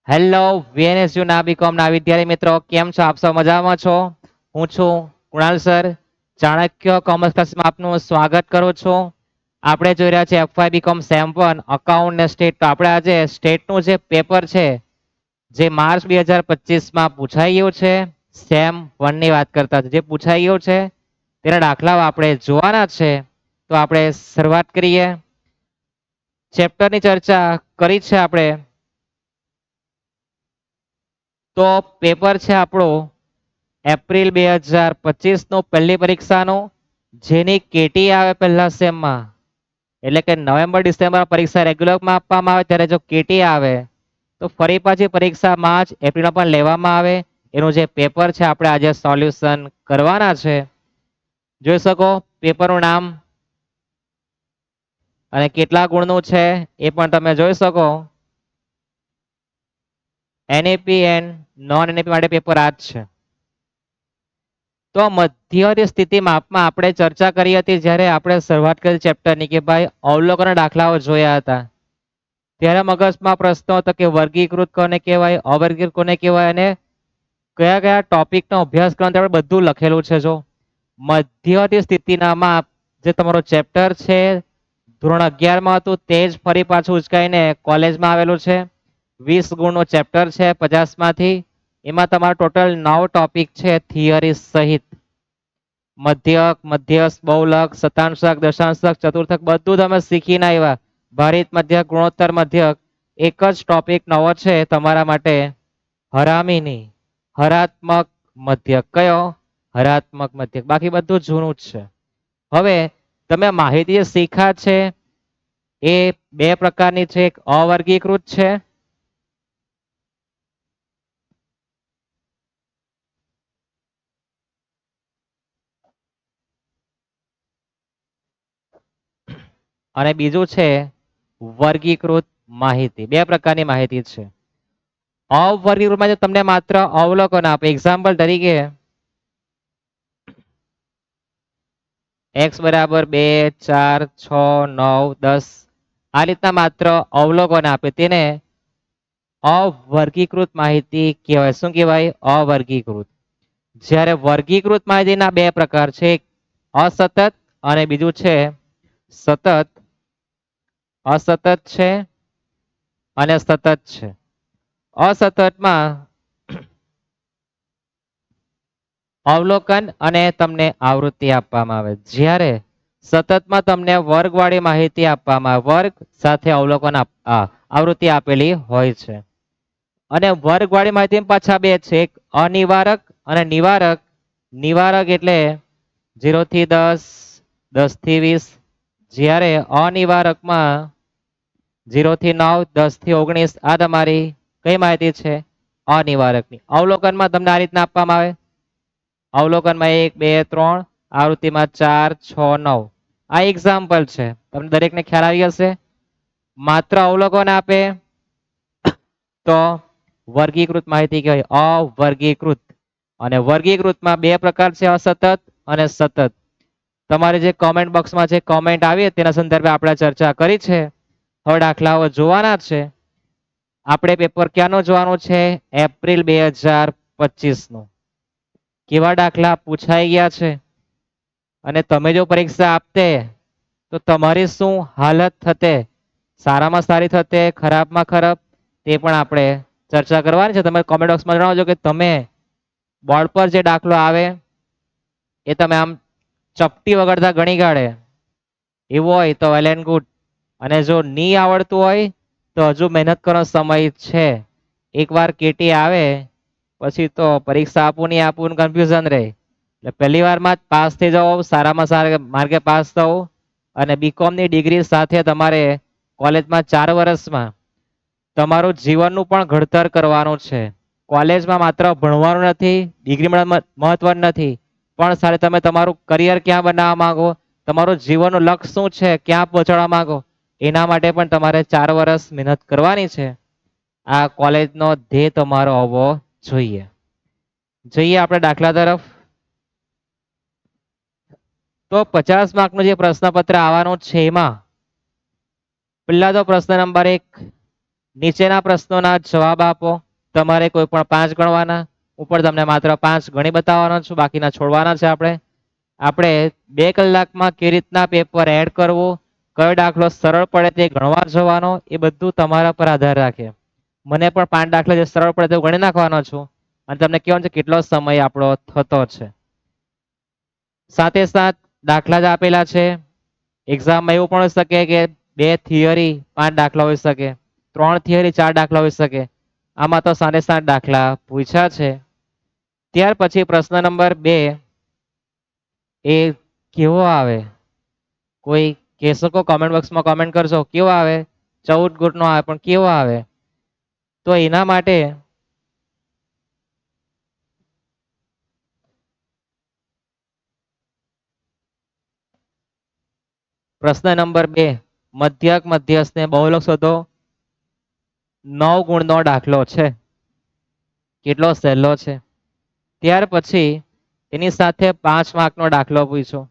Hello વીએનએસયુ ના BCom ના વિદ્યાર્થી મિત્રો, કેમ છો? આપ સૌ મજામાં છો? હું છું કુણાલ સર, ચાણક્ય કોમર્સ ક્લાસમાં આપનું સ્વાગત કરું છું. આપણે જોઈ રહ્યા છીએ એફવાય બીકોમ સેમ 1 અકાઉન્ટ ને સ્ટેટ. તો આપણે આજે સ્ટેટનું જે પેપર છે જે માર્ચ 2025 માં પૂછાઈ ગયું છે, સેમ 1 ની વાત કરતા જે પૂછાઈ ગયું છે તેના દાખલાઓ આપણે જોવાના છે. તો આપણે શરૂઆત કરીએ. ચેપ્ટરની ચર્ચા કરી છે આપણે. તો પેપર છે આપણું એપ્રિલ 2025 પહેલી પરીક્ષાનું, જેની કેટી આવે પહેલા સેમમાં, એટલે કે નવેમ્બર ડિસેમ્બર પરીક્ષા રેગ્યુલરમાં આપવામાં આવે, ત્યારે જો કેટી આવે તો ફરી પાછી પરીક્ષા માર્ચ એપ્રિલમાં પણ લેવામાં આવે. એનું જે પેપર છે આપણે આજે સોલ્યુશન કરવાના છે. જોઈ શકો પેપરનું નામ અને કેટલા ગુણનું છે એ પણ તમે જોઈ શકો. એનએપી એન્ડ નોન એનએપી માટે પેપર આ જ છે. તો મધ્યવર્તી સ્થિતિ માપમાં આપણે ચર્ચા કરી હતી જ્યારે આપણે શરૂઆત કરી ચેપ્ટરની, કે ભાઈ અવલોકન દાખલાઓ જોયા હતા. ત્યારે મગજમાં પ્રશ્ન હતો કે વર્ગીકૃત કોને કહેવાય, અવર્ગીકૃત કોને કહેવાય, અને કયા કયા ટોપિકનો અભ્યાસ કરવાનું આપણે બધું લખેલું છે. જો મધ્યવર્તી સ્થિતિના માપ જે તમારો ચેપ્ટર છે ધોરણ 11માં હતું, તે જ ફરી પાછું ઉચકાઈને કોલેજમાં આવેલું છે. 20 ગુણનું ચેપ્ટર છે 50માંથી. એમાં તમારો ટોટલ 9 ટોપિક છે થિયરી સહિત. મધ્યક, મધ્યસ્થ, બહુલક, શતાંશક, દશાંશક, ચતુર્થક બધું તમે શીખીને આવ્યા. ભારિત મધ્યક, ગુણોત્તર મધ્યક. એક જ ટોપિક નવો છે તમારા માટે, હરામીની હરાત્મક મધ્યક. કયો? હરાત્મક મધ્યક. બાકી બધું જૂનું જ છે. હવે તમે માહિતી શીખ્યા છે એ બે પ્રકારની છે. એક અવર્ગીકૃત છે અને બીજું છે વર્ગીકૃત માહિતી. બે પ્રકારની માહિતી છે. અવર્ગીકૃતમાં તમને માત્ર અવલોકન આપે. એક્ઝામ્પલ તરીકે x બરાબર 2, 4, 6, 9, 10 આ રીતના માત્ર અવલોકન આપે, તેને અવર્ગીકૃત માહિતી કહેવાય. શું કહેવાય? અવર્ગીકૃત. જ્યારે વર્ગીકૃત માહિતીના બે પ્રકાર છે, એક અસતત અને બીજું છે સતત. અસતત છે અને સતત છે. અસતતમાં અવલોકન અને તમને આવૃત્તિ આપવામાં આવે, જ્યારે સતતમાં તમને વર્ગવાળી માહિતી આપવામાં આવે, વર્ગ સાથે અવલોકન આવૃત્તિ આપેલી હોય છે. અને વર્ગવાળી માહિતી પાછા બે છે, એક અનિવારક અને નિવારક. નિવારક એટલે 0 થી 10, 10 થી 20. જ્યારે અનિવારકમાં 0 થી 9, 10 થી 19. આ તમારી કઈ માહિતી છે? અનિવારકની. અવલોકનમાં તમને આ રીતના આપવામાં આવે. અવલોકનમાં 1, 2, 3, આવૃત્તિમાં 4, 6, 9. આ એક્ઝામ્પલ છે, તમને દરેકને ખ્યાલ આવી હશે. માત્ર અવલોકન આપે તો વર્ગીકૃત માહિતી કહેવાય, અવર્ગીકૃત. અને વર્ગીકૃતમાં બે પ્રકાર છે, અસતત અને સતત. તમારે જે કોમેન્ટ બોક્સમાં જે કોમેન્ટ આવી તેના સંદર્ભે આપણે ચર્ચા કરી છે. હવે દાખલાઓ જોવાના છે. આપણે પેપર ક્યાંનું જોવાનું છે? એપ્રિલ 2025નું. કેવા દાખલા પૂછાઈ ગયા છે અને તમે જો પરીક્ષા આપતે તો તમારી શું હાલત થતે? સારામાં સારી થતે, ખરાબમાં ખરાબ? તે પણ આપણે ચર્ચા કરવાની છે. તમે કોમેન્ટ બોક્સમાં જણાવજો કે તમે બોર્ડ પર જે દાખલો આવે એ તમે આમ ચપટી વગાડતા ગણી કાઢે એવું હોય તો વેલ એન્ડ ગુડ. અને જો નહીં આવડતું હોય તો હજુ મહેનત કરવાનો સમય છે. એકવાર કેટી આવે પછી તો પરીક્ષા આપું નહીં આપું કન્ફ્યુઝન રહે. એટલે પહેલી વારમાં જ પાસ થઈ જાઓ, સારામાં સારા માર્કે પાસ થવું. અને બીકોમની ડિગ્રી સાથે તમારે કોલેજમાં 4 વર્ષમાં તમારું જીવનનું પણ ઘડતર કરવાનું છે. કોલેજમાં માત્ર ભણવાનું નથી, ડિગ્રી મહત્વનું નથી, પણ સાથે તમે તમારું કરિયર ક્યાં બનાવવા માંગો, તમારું જીવનનું લક્ષ્ય શું છે, ક્યાં પહોંચાડવા માંગો, એના માટે પણ તમારે 4 વર્ષ મહેનત કરવાની છે. આ કોલેજનો ધ્યેય તમારો હોવો જોઈએ. જઈએ આપણે દાખલા તરફ. તો 50 માર્કનું જે પ્રશ્નપત્ર આવવાનું છે એમાં પહેલા તો પ્રશ્ન નંબર 1, નીચેના પ્રશ્નોના જવાબ આપો. તમારે કોઈ પણ 5 ગણવાના. ઉપર તમને માત્ર 5 ગણી બતાવવાના છું, બાકીના છોડવાના છે. આપણે 2 કલાકમાં કેવી રીતના પેપર એડ કરવું, કયો દાખલો સરળ પડે તે ગણવા જવાનો, એ બધું તમારા પર આધાર રાખે. મને પણ 5 દાખલા જે સરળ પડે તે ગણી નાખવાનો છું અને તમને કહેવાનું છે કેટલો સમય આપણો થતો છે. સાથે સાથ દાખલા જ આપેલા છે. એક્ઝામમાં એવું પણ હોઈ શકે કે 2 થિયરી 5 દાખલા હોઈ શકે, 3 થિયરી 4 દાખલા હોઈ શકે. આમાં તો 7.5 દાખલા પૂછ્યા છે. ત્યાર પછી પ્રશ્ન નંબર 2 એ કેવો આવે, કોઈ કહી શકો? કોમેન્ટ બોક્સમાં કોમેન્ટ કરજો કેવો આવે. 14 ગુણનો આવે પણ કેવો આવે? તો એના માટે પ્રશ્ન નંબર 2 મધ્યક મધ્યસ્થ ને બહુલક શોધો. 9 ગુણનો દાખલો છે. કેટલો સહેલો છે. ત્યાર પછી એની સાથે 5 માર્કનો દાખલો પૂછ્યો.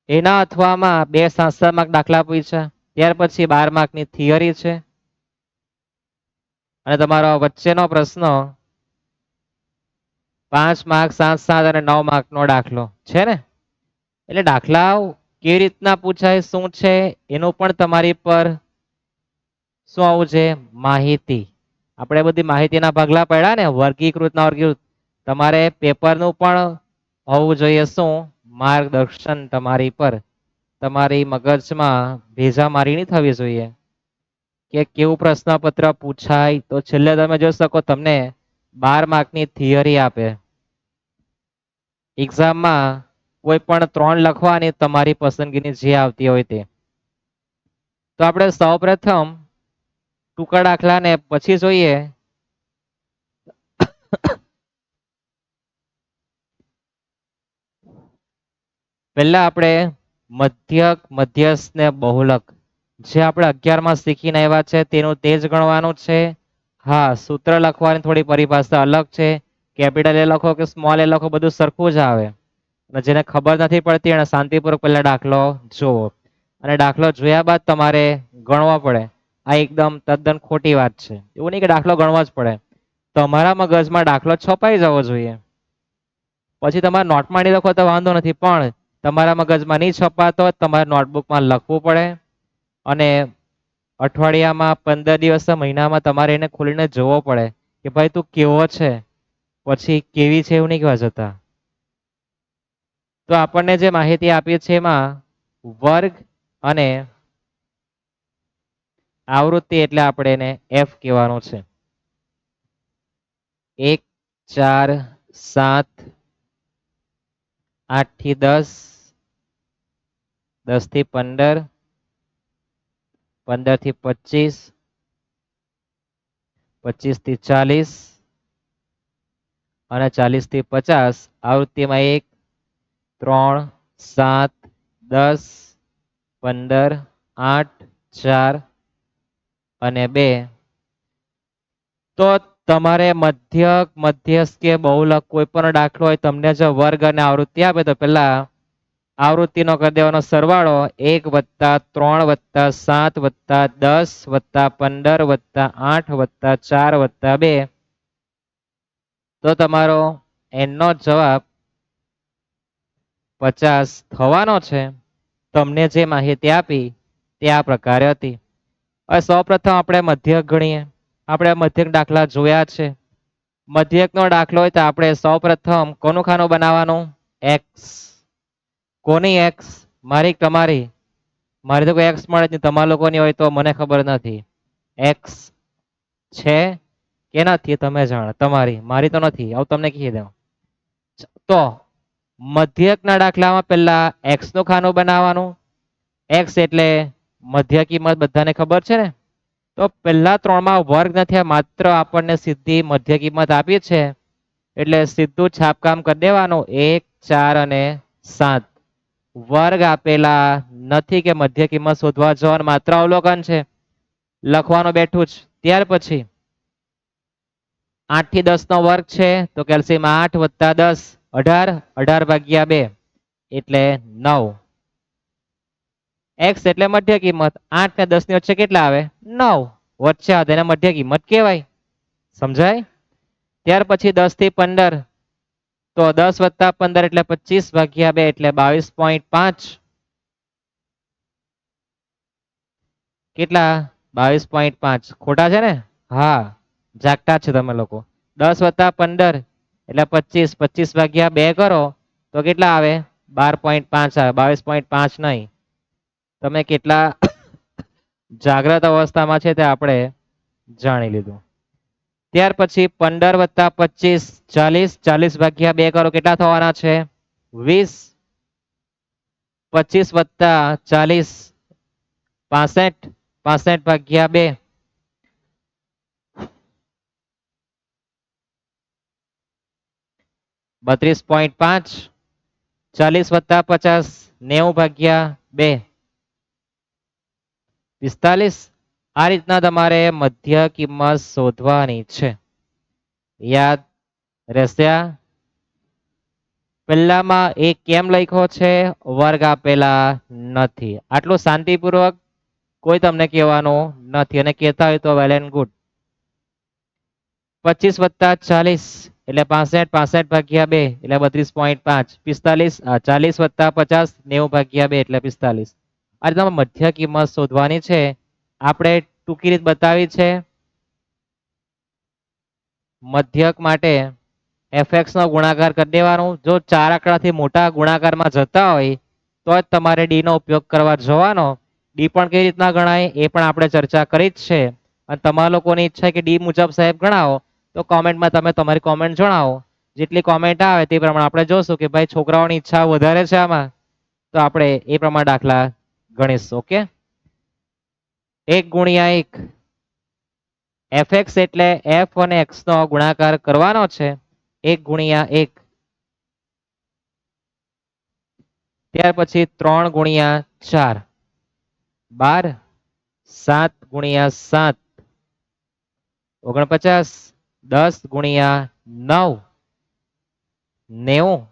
એના અથવામાં 2 7 માર્ક દાખલા પૂછ્યા. ત્યાર પછી 12 માર્કની થિયરી છે. અને તમારો વચ્ચેનો પ્રશ્ન 5 માર્ક 7 7 અને 9 માર્કનો દાખલો છે ને. એટલે દાખલા કેવી રીતના પૂછાય, શું છે એનું પણ તમારી પર શું આવું છે? માહિતી. આપણે બધી માહિતીના ભાગલા પડ્યા ને, વર્ગીકૃત ના વર્ગીકૃત. તમારે પેપરનું પણ હોવું જોઈએ શું? માર્ગદર્શન તમારી પર. તમારી મગજમાં ભેજા મારી નહીં થવી જોઈએ કે કેવું પ્રશ્નપત્ર પૂછાય. તો છેલ્લે તમે જોઈ શકો તમને 12 માર્કની થિયરી આપે. એક્ઝામમાં કોઈ પણ 3 લખવાની, તમારી પસંદગીની જે આવતી હોય તે. તો આપણે સૌપ્રથમ ટૂંકા દાખલાને પછી જોઈએ. પહેલા આપણે મધ્યક મધ્યસ્થ ને બહુલક જે આપણે 11માં શીખીને આવ્યા છે તેનું તે જ ગણવાનું છે. હા, સૂત્ર લખવાની થોડી પરિભાષા અલગ છે. કેપિટલ એ લખો કે સ્મોલ એ લખો બધું સરખું જ આવે. અને જેને ખબર નથી પડતી એને શાંતિપૂર્વક પહેલા દાખલો જોવો અને દાખલો જોયા બાદ તમારે ગણવો પડે. આ એકદમ તદ્દન ખોટી વાત છે. એવું નહીં કે દાખલો ગણવો જ પડે. તમારા મગજમાં દાખલો છપાઈ જવો જોઈએ. પછી તમારે નોટમાં નહીં લખો તો વાંધો નથી, પણ તમારા મગજમાં નહીં છપાતો તમારે નોટબુકમાં લખવું પડે. અને અઠવાડિયામાં 15 દિવસ મહિનામાં તમારે એને ખોલીને જોવો પડે કે ભાઈ તું કેવો છે, પછી કેવી છે એવું નહીં કહેવા જતા. તો આપણને જે માહિતી આપી છે એમાં વર્ગ અને આવૃત્તિ એટલે આપણે એને એફ કહેવાનું છે. 1 4 7 8 થી 10, 10 થી 15, 15 થી 25, 25 થી 40 અને 40 થી 50. આવૃત્તિમાં 1 3 7 10 15 8 4 અને 2. તો તમારે મધ્યક મધ્યસ્થ કે બહુલક કોઈ પણ દાખલો હોય, તમને જો વર્ગ અને આવૃત્તિ આપે તો પેલા આવૃત્તિનો કરી દેવાનો સરવાળો 1 + 3 + 7 + 10 + 15 + 8 + 4 + 2. તો તમારો એનો જવાબ 50 થવાનો છે. તમને જે માહિતી આપી તે આ પ્રકારે હતી. હવે સૌપ્રથમ આપણે મધ્યક ગણીએ. આપણે મધ્યક દાખલા જોયા છે. મધ્યકનો દાખલો હોય તો આપણે સૌપ્રથમ કોનું ખાનું બનાવવાનું? એક્સ. કોની એક્સ? મારી તમારી? મારી તો કોઈ એક્સ મળે જ નહીં. તમારા લોકોની હોય તો મને ખબર નથી. એક્સ છે કે નથી તમે જાણો, તમારી. મારી તો નથી, આવું તમને કહી દઉં. તો મધ્યકના દાખલામાં પહેલા એક્સ નું ખાનું બનાવવાનું. એક્સ એટલે મધ્ય કિંમત બધાને ખબર છે ને. તો પહેલા 3માં વર્ગ નથી, માત્ર આપણને સીધી મધ્ય કિંમત આપી છે એટલે સીધું છાપકામ કરી દેવાનું. 1 4 અને 7. વર્ગ આપેલા નથી કે મધ્ય કિંમત શોધવા જવાનું, માત્ર અવલોકન છે, લખવાનું બેઠું જ. ત્યાર પછી 8 થી 10 નો વર્ગ છે તો કેલ્શિયમ 8 + 10 18, 18/2 એટલે 9. એક્સ એટલે મધ્ય કિંમત. 8 ને 10 ની વચ્ચે કેટલા આવે? 9. વચ્ચે આવે તેને મધ્ય કિંમત કહેવાય. સમજાય? ત્યાર પછી 10 થી 15, તો 10 વત્તા 15 એટલે 25 ભાગ્યા 2 એટલે 22.5. કેટલા? 22.5. ખોટા છે ને? હા, જાગતા છે તમે લોકો. 10 વત્તા 15 એટલે 25. 25 ભાગ્યા 2 કરો તો કેટલા આવે? 12.5 આવે. 22.5 નહીં. તમે કેટલા જાગ્રત અવસ્થામાં છે તે આપણે જાણી લીધું. ત્યાર પછી 15 વત્તા 25 40. 40 ભાગ્યા 2 કરો કેટલા થવાના છે? 20. 25 વત્તા 40 65. 65 ભાગ્યા 2 32.5. 40 વત્તા 50 90 ભાગ્યા 2 45. આ રીતના તમારે મધ્ય કિંમત શોધવાની છે. યાદ રહેશે? પહેલામાં એક કેમ લખ્યો છે? વર્ગ આપેલા નથી. આટલું શાંતિપૂર્વક કોઈ તમને કહેવાનું નથી, અને કહેતા હોય તો વેલ એન્ડ ગુડ. 25 વત્તા 40 એટલે 65. 65 ભાગ્યા 2 એટલે 32.5. 45. 40 વત્તા 50 90 ભાગ્યા 2 એટલે 45. આ રીતના મધ્ય કિંમત શોધવાની છે. આપણે ટૂંકી રીત બતાવી છે. મધ્યક માટે fx નો ગુણાકાર કરી દેવાનો. જો 4 આંકડાથી મોટા ગુણાકારમાં જતા હોય તો જ તમારે ડી નો ઉપયોગ કરવા જવાનો. ડી પણ કઈ રીતના ગણાય એ પણ આપણે ચર્ચા કરી જ છે. અને તમારા લોકોની ઈચ્છા છે કે ડી મુજબ સાહેબ ગણાવો, તો કોમેન્ટમાં તમે તમારી કોમેન્ટ જણાવો. જેટલી કોમેન્ટ આવે તે પ્રમાણે આપણે જોશું કે ભાઈ છોકરાઓની ઈચ્છા વધારે છે આમાં, તો આપણે એ પ્રમાણે દાખલા ગણીશું. ઓકે, 1 ગુણ્યા 1. fx એટલે f અને x નો ગુણાકાર કરવાનો છે. 1 ગુણ્યા 1. ત્યાર પછી 3 ગુણ્યા 4 12. 7 ગુણ્યા 7 49. 10 ગુણ્યા 9 90.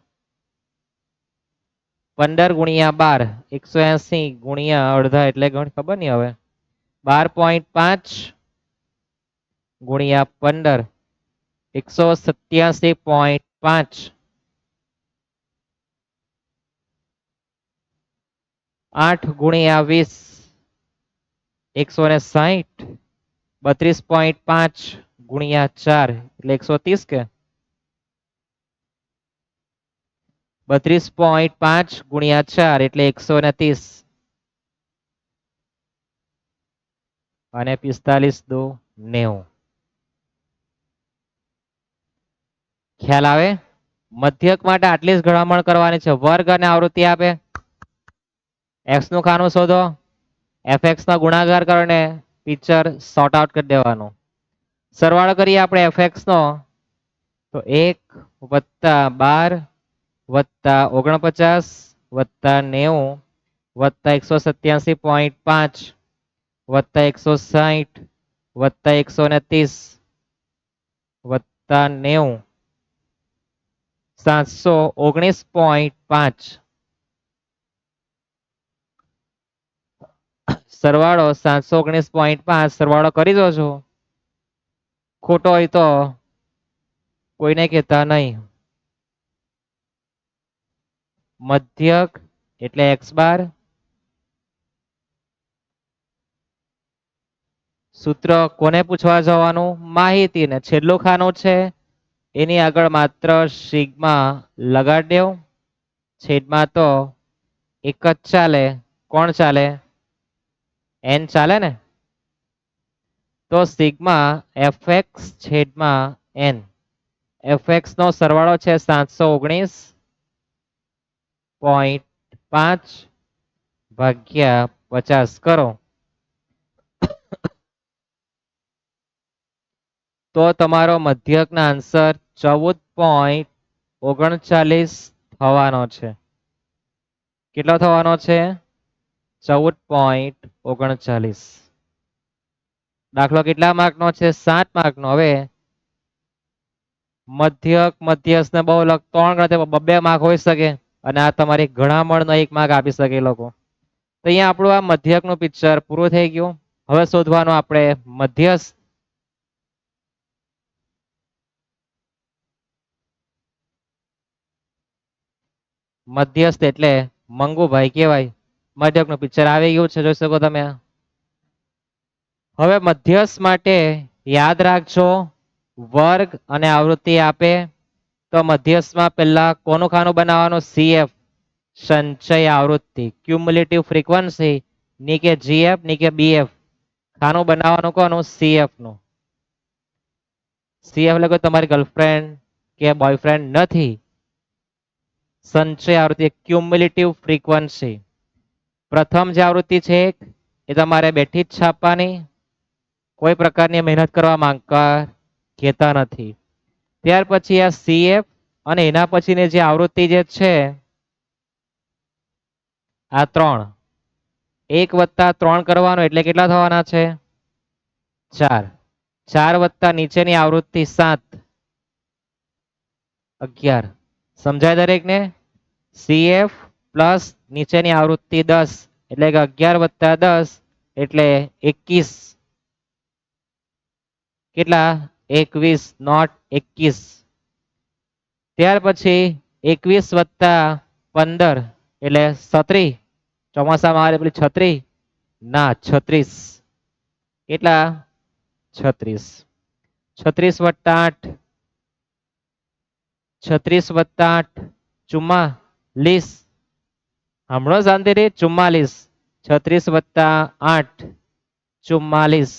15 ગુણ્યા 12 180 ગુણ્યા અડધા એટલે ખબર નહીં હવે. 12.5 ગુણ્યા 15 187.5. 8 ગુણ્યા 20 160. 32.5 ગુણ્યા 4 એટલે 130 કે 32.5 ગુણ્યા 4 એટલે 130. અને 45 દુ 90. ખ્યાલ આવે? મધ્યક માટે આટલી જ ગણામણ કરવાની છે. વર્ગ અને આવૃત્તિ આપે, x નું ખાનું શોધો, fx નો ગુણાકાર કરીને પિક્ચર સોર્ટ આઉટ કરી દેવાનું. સરવાળો કરીએ આપણે fx નો, તો 1 વત્તા 12 વત્તા 49 વત્તા 90 વત્તા 187.5 વત્તા 160 વત્તા 130 વત્તા 90 719.5. સરવાળો 719.5. સરવાળો કરી દો છો. ખોટો હોય તો કોઈને કહેતા નહીં. મધ્યક એટલે x બાર. સૂત્ર કોને પૂછવા જવાનું? માહિતી. ને છેલ્લું ખાનું છે એની આગળ માત્ર સિગ્મા લગાડી દેવ. છેદમાં તો એક જ ચાલે. કોણ ચાલે? n ચાલે ને. તો સિગ્મા fx છેદમાં n. fx નો સરવાળો છે 719.5 ભાગ્યા 50 કરો તો તમારો મધ્યકના આન્સર 14.39 થવાનો છે. કેટલો થવાનો છે? 14.39. દાખલો કેટલા માર્કનો છે? 7 માર્કનો. હવે મધ્યક મધ્યસ્થ ને બહુ 3 ગણતરી 2 માર્ક હોઈ શકે, અને આ તમારી ગણામણનો 1 માર્ક આપી શકે એ લોકો. તો અહીંયા આપણું આ મધ્યકનું પિક્ચર પૂરું થઈ ગયું. હવે શોધવાનું આપણે મધ્યસ્થ. મધ્યસ્થ એટલે મંગુભાઈ કહેવાય. મધ્યકનું પિક્ચર આવી ગયું છે, જોઈ શકો તમે. હવે મધ્યસ્થ માટે યાદ રાખજો, વર્ગ અને આવૃત્તિ આપે તો મધ્યસ્થમાં પહેલા કોનું ખાનું બનાવવાનું? CF, સંચય આવૃત્તિ. ક્યુમ્યુલેટિવ ફ્રીક્વન્સી ની કે GF ની કે BF, ખાનું બનાવવાનું કોનું? CF નું. CF એટલે કોઈ તમારી ગર્લફ્રેન્ડ કે બોયફ્રેન્ડ નથી. સંચય આવૃત્તિ ક્યુમ્યુલેટિવ ફ્રીક્વન્સી. પ્રથમ જે આવૃત્તિ છે એ તમારે બેઠી જ છાપવાની, કોઈ પ્રકારની મહેનત કરવા માંગતા કહેતા નથી. ત્યાર પછી આ CF અને એના પછીની જે આવૃત્તિ જે છે આ 3, 1 + 3 કરવાનો એટલે કેટલા થવાના છે? 4. 4 + નીચેની આવૃત્તિ 7, 11. સમજાય દરેકને? CF પ્લસ નીચેની આવૃત્તિ 10 એટલે કે 11 + 10 એટલે 21. કેટલા? 21, નોટ 21. ત્યાર પછી 21 + 15 એટલે 36. ચોમાસામાં આવે પેલી છત્રી, ના 36. કેટલા? 36. 36 + 8, 36 + 8 44. હમણો શાંતિથી 44. 36 + 8 44.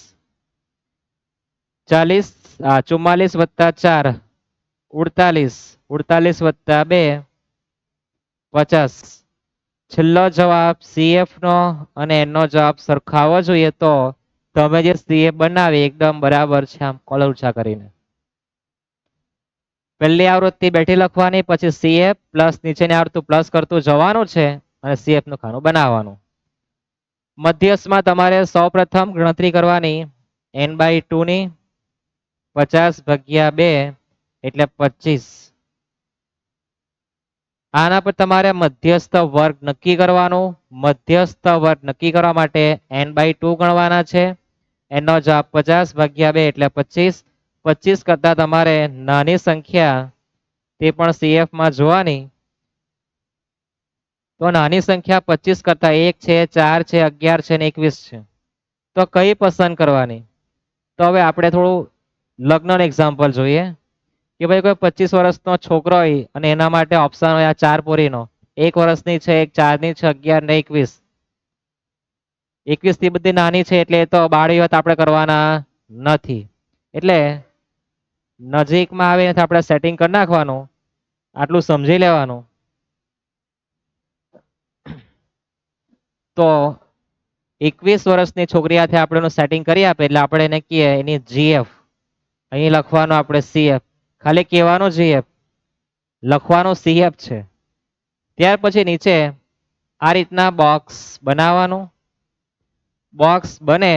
44 + 4 48. 48 + 2 50. છેલ્લો જવાબ CF નો અને એનો જવાબ સરખાવો જોઈએ તો તમે જે CF બનાવી એકદમ બરાબર છે, આમ કોલર ઊંચા કરીને. પહેલી આવૃત્તિ બેઠી લખવાની, પછી CF પ્લસ નીચેની આવૃત્તિ પ્લસ કરતું જવાનું છે અને CF નું ખાનું બનાવવાનું. મધ્યસ્થમાં તમારે સૌપ્રથમ ગણતરી કરવાની n/2 ની. 50/2 એટલે 25. આના પર તમારે મધ્યસ્થ વર્ગ નક્કી કરવાનું. મધ્યસ્થ વર્ગ નક્કી કરવા માટે n/2 ગણવાના છે. એનો જવાબ 50/2 એટલે 25. 25 કરતા તમારે નાની સંખ્યા તે પણ CF માં જોવાની. તો નાની સંખ્યા 25 કરતા 1 છે, 4 છે, 11 છે ને 21 છે. તો કઈ પસંદ કરવાની? તો હવે આપણે થોડું લગ્નનું એક્ઝામ્પલ જોઈએ કે ભાઈ કોઈ 25 વર્ષનો છોકરો હોય અને એના માટે ઓપ્શન હોય આ 4 પોરીનો. 1 વર્ષની છે, 1 4ની છે, 11 ને 21. 21 થી બધી નાની છે એટલે તો બાળ વિવાહ આપણે કરવાના નથી. એટલે નજીકમાં આવીને આપણે સેટિંગ કરી નાખવાનું. આટલું સમજી લેવાનું. તો 21 વર્ષની છોકરી સાથે આપણે એનું સેટિંગ કરી આપે એટલે આપણે એને કહીએ એની GF. અહીં લખવાનું આપણે CF. ખાલી કહેવાનું GF, લખવાનું CF છે. ત્યાર પછી નીચે આ રીતના બોક્સ બનાવવાનું. બોક્સ બને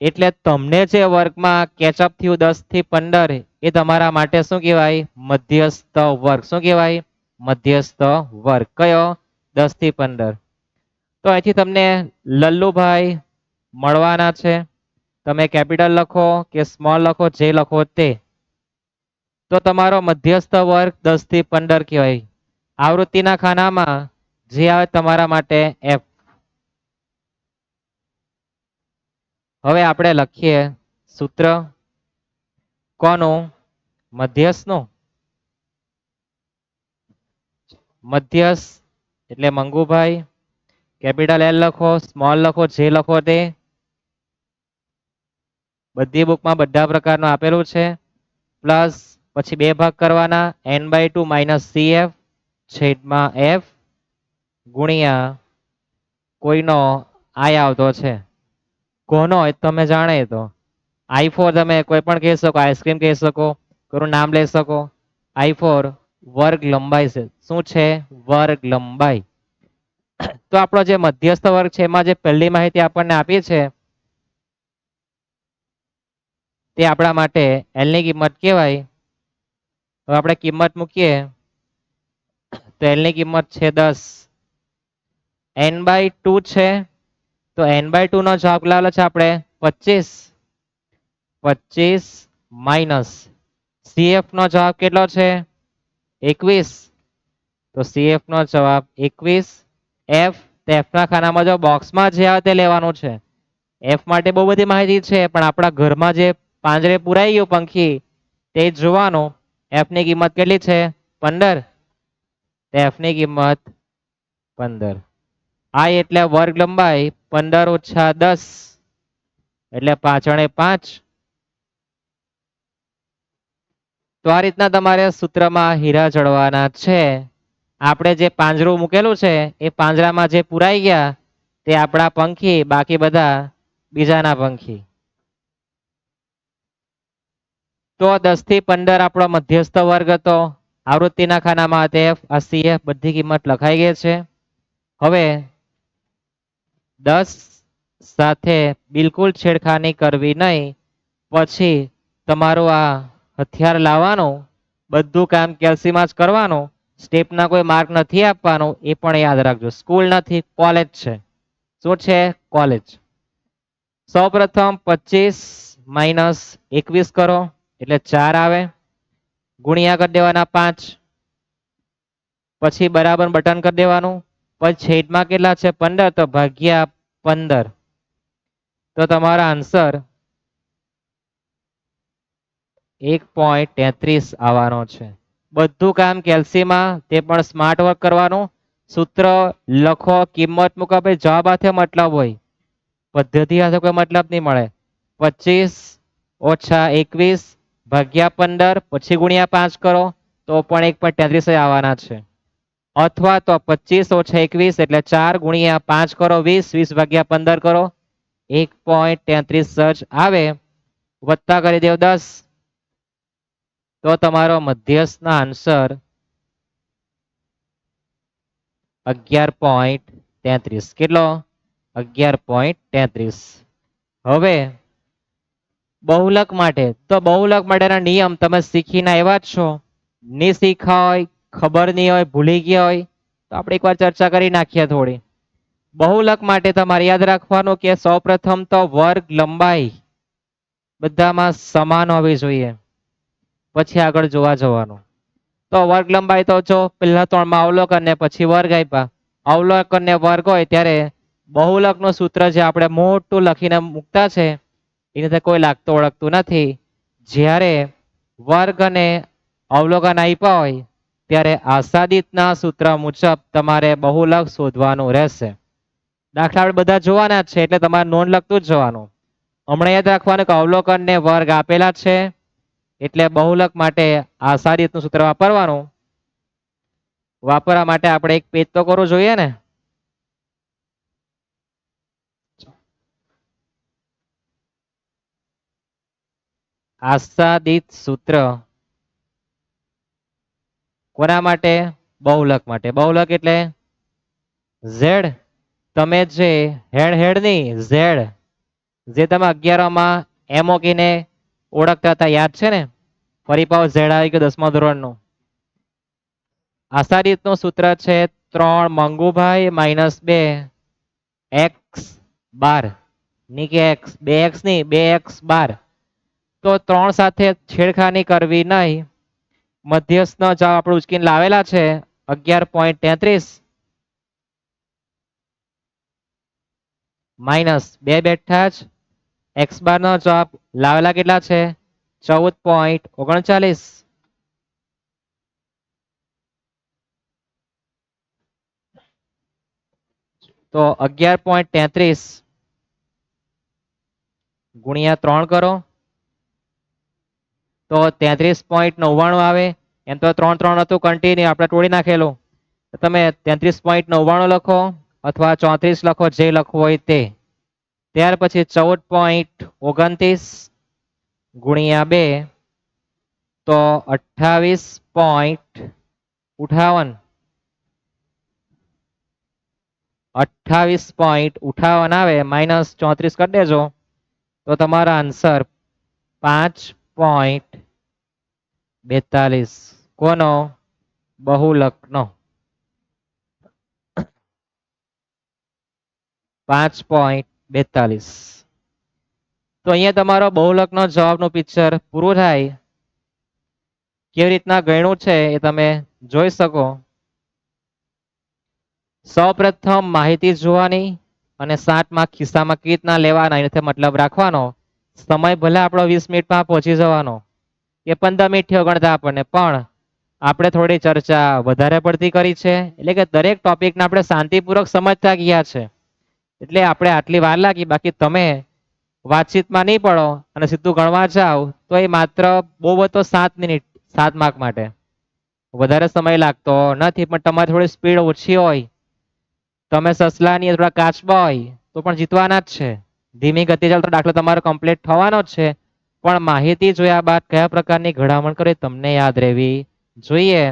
એટલે તમને જે વર્ગમાં કેચઅપ થયું 10 થી 15 એ તમારા માટે શું કહેવાય? મધ્યસ્થ વર્ગ. શું કહેવાય? મધ્યસ્થ વર્ગ. કયો? 10 થી 15. તો અહીંથી તમને લલ્લુભાઈ મળવાના છે. તમે કેપિટલ લખો કે સ્મોલ લખો, જે લખો તે. તો તમારો મધ્યસ્થ વર્ગ 10 થી 15 કહેવાય. આવૃત્તિના ખાનામાં જે આવે તમારા માટે F. હવે આપણે લખીએ સૂત્ર. કોનું? મધ્યસ્થનું. મધ્યસ્થ એટલે મંગુભાઈ. કેપિટલ L લખો, સ્મોલ લખો, જે લખો તે. બધી બુકમાં બધા પ્રકારનું આપેલું છે. પ્લસ પછી 2 ભાગ કરવાના. n/2 - CF છેદમાં F ગુણ્યા કોઈનો I આવતો છે. કોનો હોય તમે જાણે તો I4 તમે કોઈ પણ કહી શકો, આઈસ્ક્રીમ કહી શકો, કોઈનું નામ લઈ શકો. I4 વર્ગ લંબાઈ છે. શું છે? વર્ગ લંબાઈ. તો આપણો જે મધ્યસ્થ વર્ગ છે એમાં જે પહેલી માહિતી આપણને આપી છે તે આપણા માટે L ની કિંમત કહેવાય. હવે આપણે કિંમત મૂકીએ તો L ની કિંમત છે 10. n/2 છે તો n/2 નો જવાબ લાવેલો છે આપણે 25. 25 માઇનસ CF નો જવાબ કેટલો છે 21. તો CF નો જવાબ 21. F F ના ખાનામાં જો બોક્સમાં જે આવે તે લેવાનું છે. F માટે બહુ બધી માહિતી છે પણ આપણા ઘરમાં જે પાંજરે પુરાઈ ગયું પંખી તે જોવાનું. F ની કિંમત કેટલી છે 15. F ની કિંમત 15. I એટલે વર્ગ લંબાઈ 15 ઓછા 10 એટલે 5 × 5. તો આ રીતના તમારે સૂત્રમાં હીરા જડવાના છે. આપણે જે પાંજરું મૂકેલું છે એ પાંજરામાં જે પુરાઈ ગયા તે આપણા પંખી, બાકી બધા બીજાના પંખી. તો 10 થી 15 આપણો મધ્યસ્થ વર્ગ હતો. આવૃત્તિના ખાનામાં F, CF બધી કિંમત લખાઈ ગઈ છે. હવે 10 સાથે બિલકુલ છેડખાની કરવી નહીં. પછી તમારું આ હથિયાર લાવવાનું, બધું કામ કેલ્સીમાં જ કરવાનું. સ્ટેપના કોઈ માર્ક નથી આપવાનું એ પણ યાદ રાખજો. સ્કૂલ નથી, કોલેજ છે. શું છે કોલેજ. સૌ પ્રથમ 25 માઇનસ 21 કરો એટલે 4 આવે. ગુણ્યા કરી દેવાના 5. પછી બરાબર બટન કરી દેવાનું. પછી છેદમાં કેટલા છે 15 તો ભાગ્યા 15. તો તમારો આન્સર 1.33 આવવાનો છે. બધું કામ કેલ્સીમાં, તે પણ સ્માર્ટ વર્ક કરવાનું. સૂત્ર લખો, કિંમત મૂકો, ભાઈ જવાબ હાથે મતલબ હોય, પદ્ધતિ સાથે કોઈ મતલબ નહીં મળે. 25 ઓછા 21 ભાગ્યા 15 પછી ગુણ્યા 5 કરો તો પણ 1.33 આવવાના છે. અથવા તો 25 ઓછા 21 એટલે 4 ગુણ્યા 5 કરો 20, 20 ભાગ્યા 15 કરો 1.33 જ આવે. વત્તા કરી દેવ 10. તો તમારો મધ્યસ્થના આન્સર 11.33. કેટલો 11.33. હવે બહુલક માટે, તો બહુલક માટેના નિયમ તમે શીખીને આવ્યા જ છો. નહીં શીખા હોય, ખબર નહીં હોય, ભૂલી ગયા હોય તો આપણે એકવાર ચર્ચા કરી નાખીએ થોડી. બહુલક માટે તમારે યાદ રાખવાનું કે સૌપ્રથમ તો વર્ગ લંબાઈ બધામાં સમાન હોવી જોઈએ, પછી આગળ જોવા જવાનું. તો વર્ગ લંબાઈ તો જો પહેલા 3માં અવલોકન ને પછી વર્ગ આપ્યા. અવલોકન ને વર્ગ હોય ત્યારે બહુલકનું સૂત્ર જે આપણે મોટું લખીને મૂકતા છે એને કોઈ લાગતું ઓળખતું નથી. જ્યારે વર્ગ અને અવલોકન આપ્યા હોય ત્યારે આસાદિતના સૂત્ર મુજબ તમારે બહુલક શોધવાનું રહેશે. દાખલા આપણે બધા જોવાના જ છે એટલે તમારે નોંધ લખતું જ જવાનું. હમણાં યાદ રાખવાનું કે અવલોકન ને વર્ગ આપેલા છે એટલે બહુલક માટે આસાદિતનું સૂત્ર વાપરવાનું. વાપરવા માટે આપણે એક પેજ તો કરવું જોઈએ ને. આસાદિત સૂત્ર કોના માટે? બહુલક માટે. બહુલક એટલે ઝેડ. તમે જે હેડ હેડ નહીં ઝેડ, જે તમે 11માં એમ મૂકીને ઓળખતા હતા યાદ છે ને. ફરી પાછું ઝેડ આવી ગયું 10મા ધોરણનું. આસાદિતનું સૂત્ર છે 3 મંગુભાઈ માઇનસ 2 એક્સ બાર. ની કે એક્સ 2x નહીં 2x12. તો 3 સાથે છેડખાની કરવી નહીં. મધ્યસ્થનો જવાબ આપણે ઉચકીને લાવેલા છે 11.33 માઇનસ 2 બેઠા જ x12 નો જવાબ લાવેલા કેટલા છે 14.39. તો 11.33 ગુણ્યા 3 કરો તો 33.99 આવે. એમ તો 3 3 હતું કન્ટિન્યુ, આપણે તોડી નાખેલું. તમે 33.99 લખો અથવા 34 લખો, જે લખવું હોય તે. ત્યાર પછી 14.29 ગુણ્યા 2 તો 28.58. 28.58 આવે. માઇનસ 34 કરી દેજો તો તમારો આન્સર 5.42. કોનો? બહુલકનો. 5.42. તો અહીંયા તમારો બહુલકનો જવાબનું પિક્ચર પૂરું થાય. કેવી રીતના ગણ્યું છે એ તમે જોઈ શકો. સૌપ્રથમ માહિતી જોવાની અને 60 માર્ક ખિસ્સામાં કેવી રીતના લેવાના એનાથી મતલબ રાખવાનો. સમય ભલે આપણો 20 મિનિટમાં પહોંચી જવાનો કે 15 મિનિટ થયો ગણતા આપણને, પણ આપણે થોડી ચર્ચા વધારે પડતી કરી છે, એટલે કે દરેક ટોપિકને આપણે શાંતિપૂર્વક સમજતા ગયા છે, એટલે આપણે આટલી વાર લાગી. બાકી તમે વાતચીતમાં નહીં પડો અને સીધું ગણવા જાઓ તો એ માત્ર બહુ તો 7 મિનિટ 7 માર્ક માટે વધારે સમય લાગતો નથી. પણ તમારી થોડી સ્પીડ ઓછી હોય, તમે સસલાની થોડા કાચબા હોય તો પણ જીતવાના જ છે. ધીમી ગતિ ચાલતો દાખલો તમારો કમ્પ્લીટ થવાનો જ છે, પણ માહિતી જોયા બાદ કયા પ્રકારની ઘડામણ કરી તમને યાદ રહેવી જોઈએ.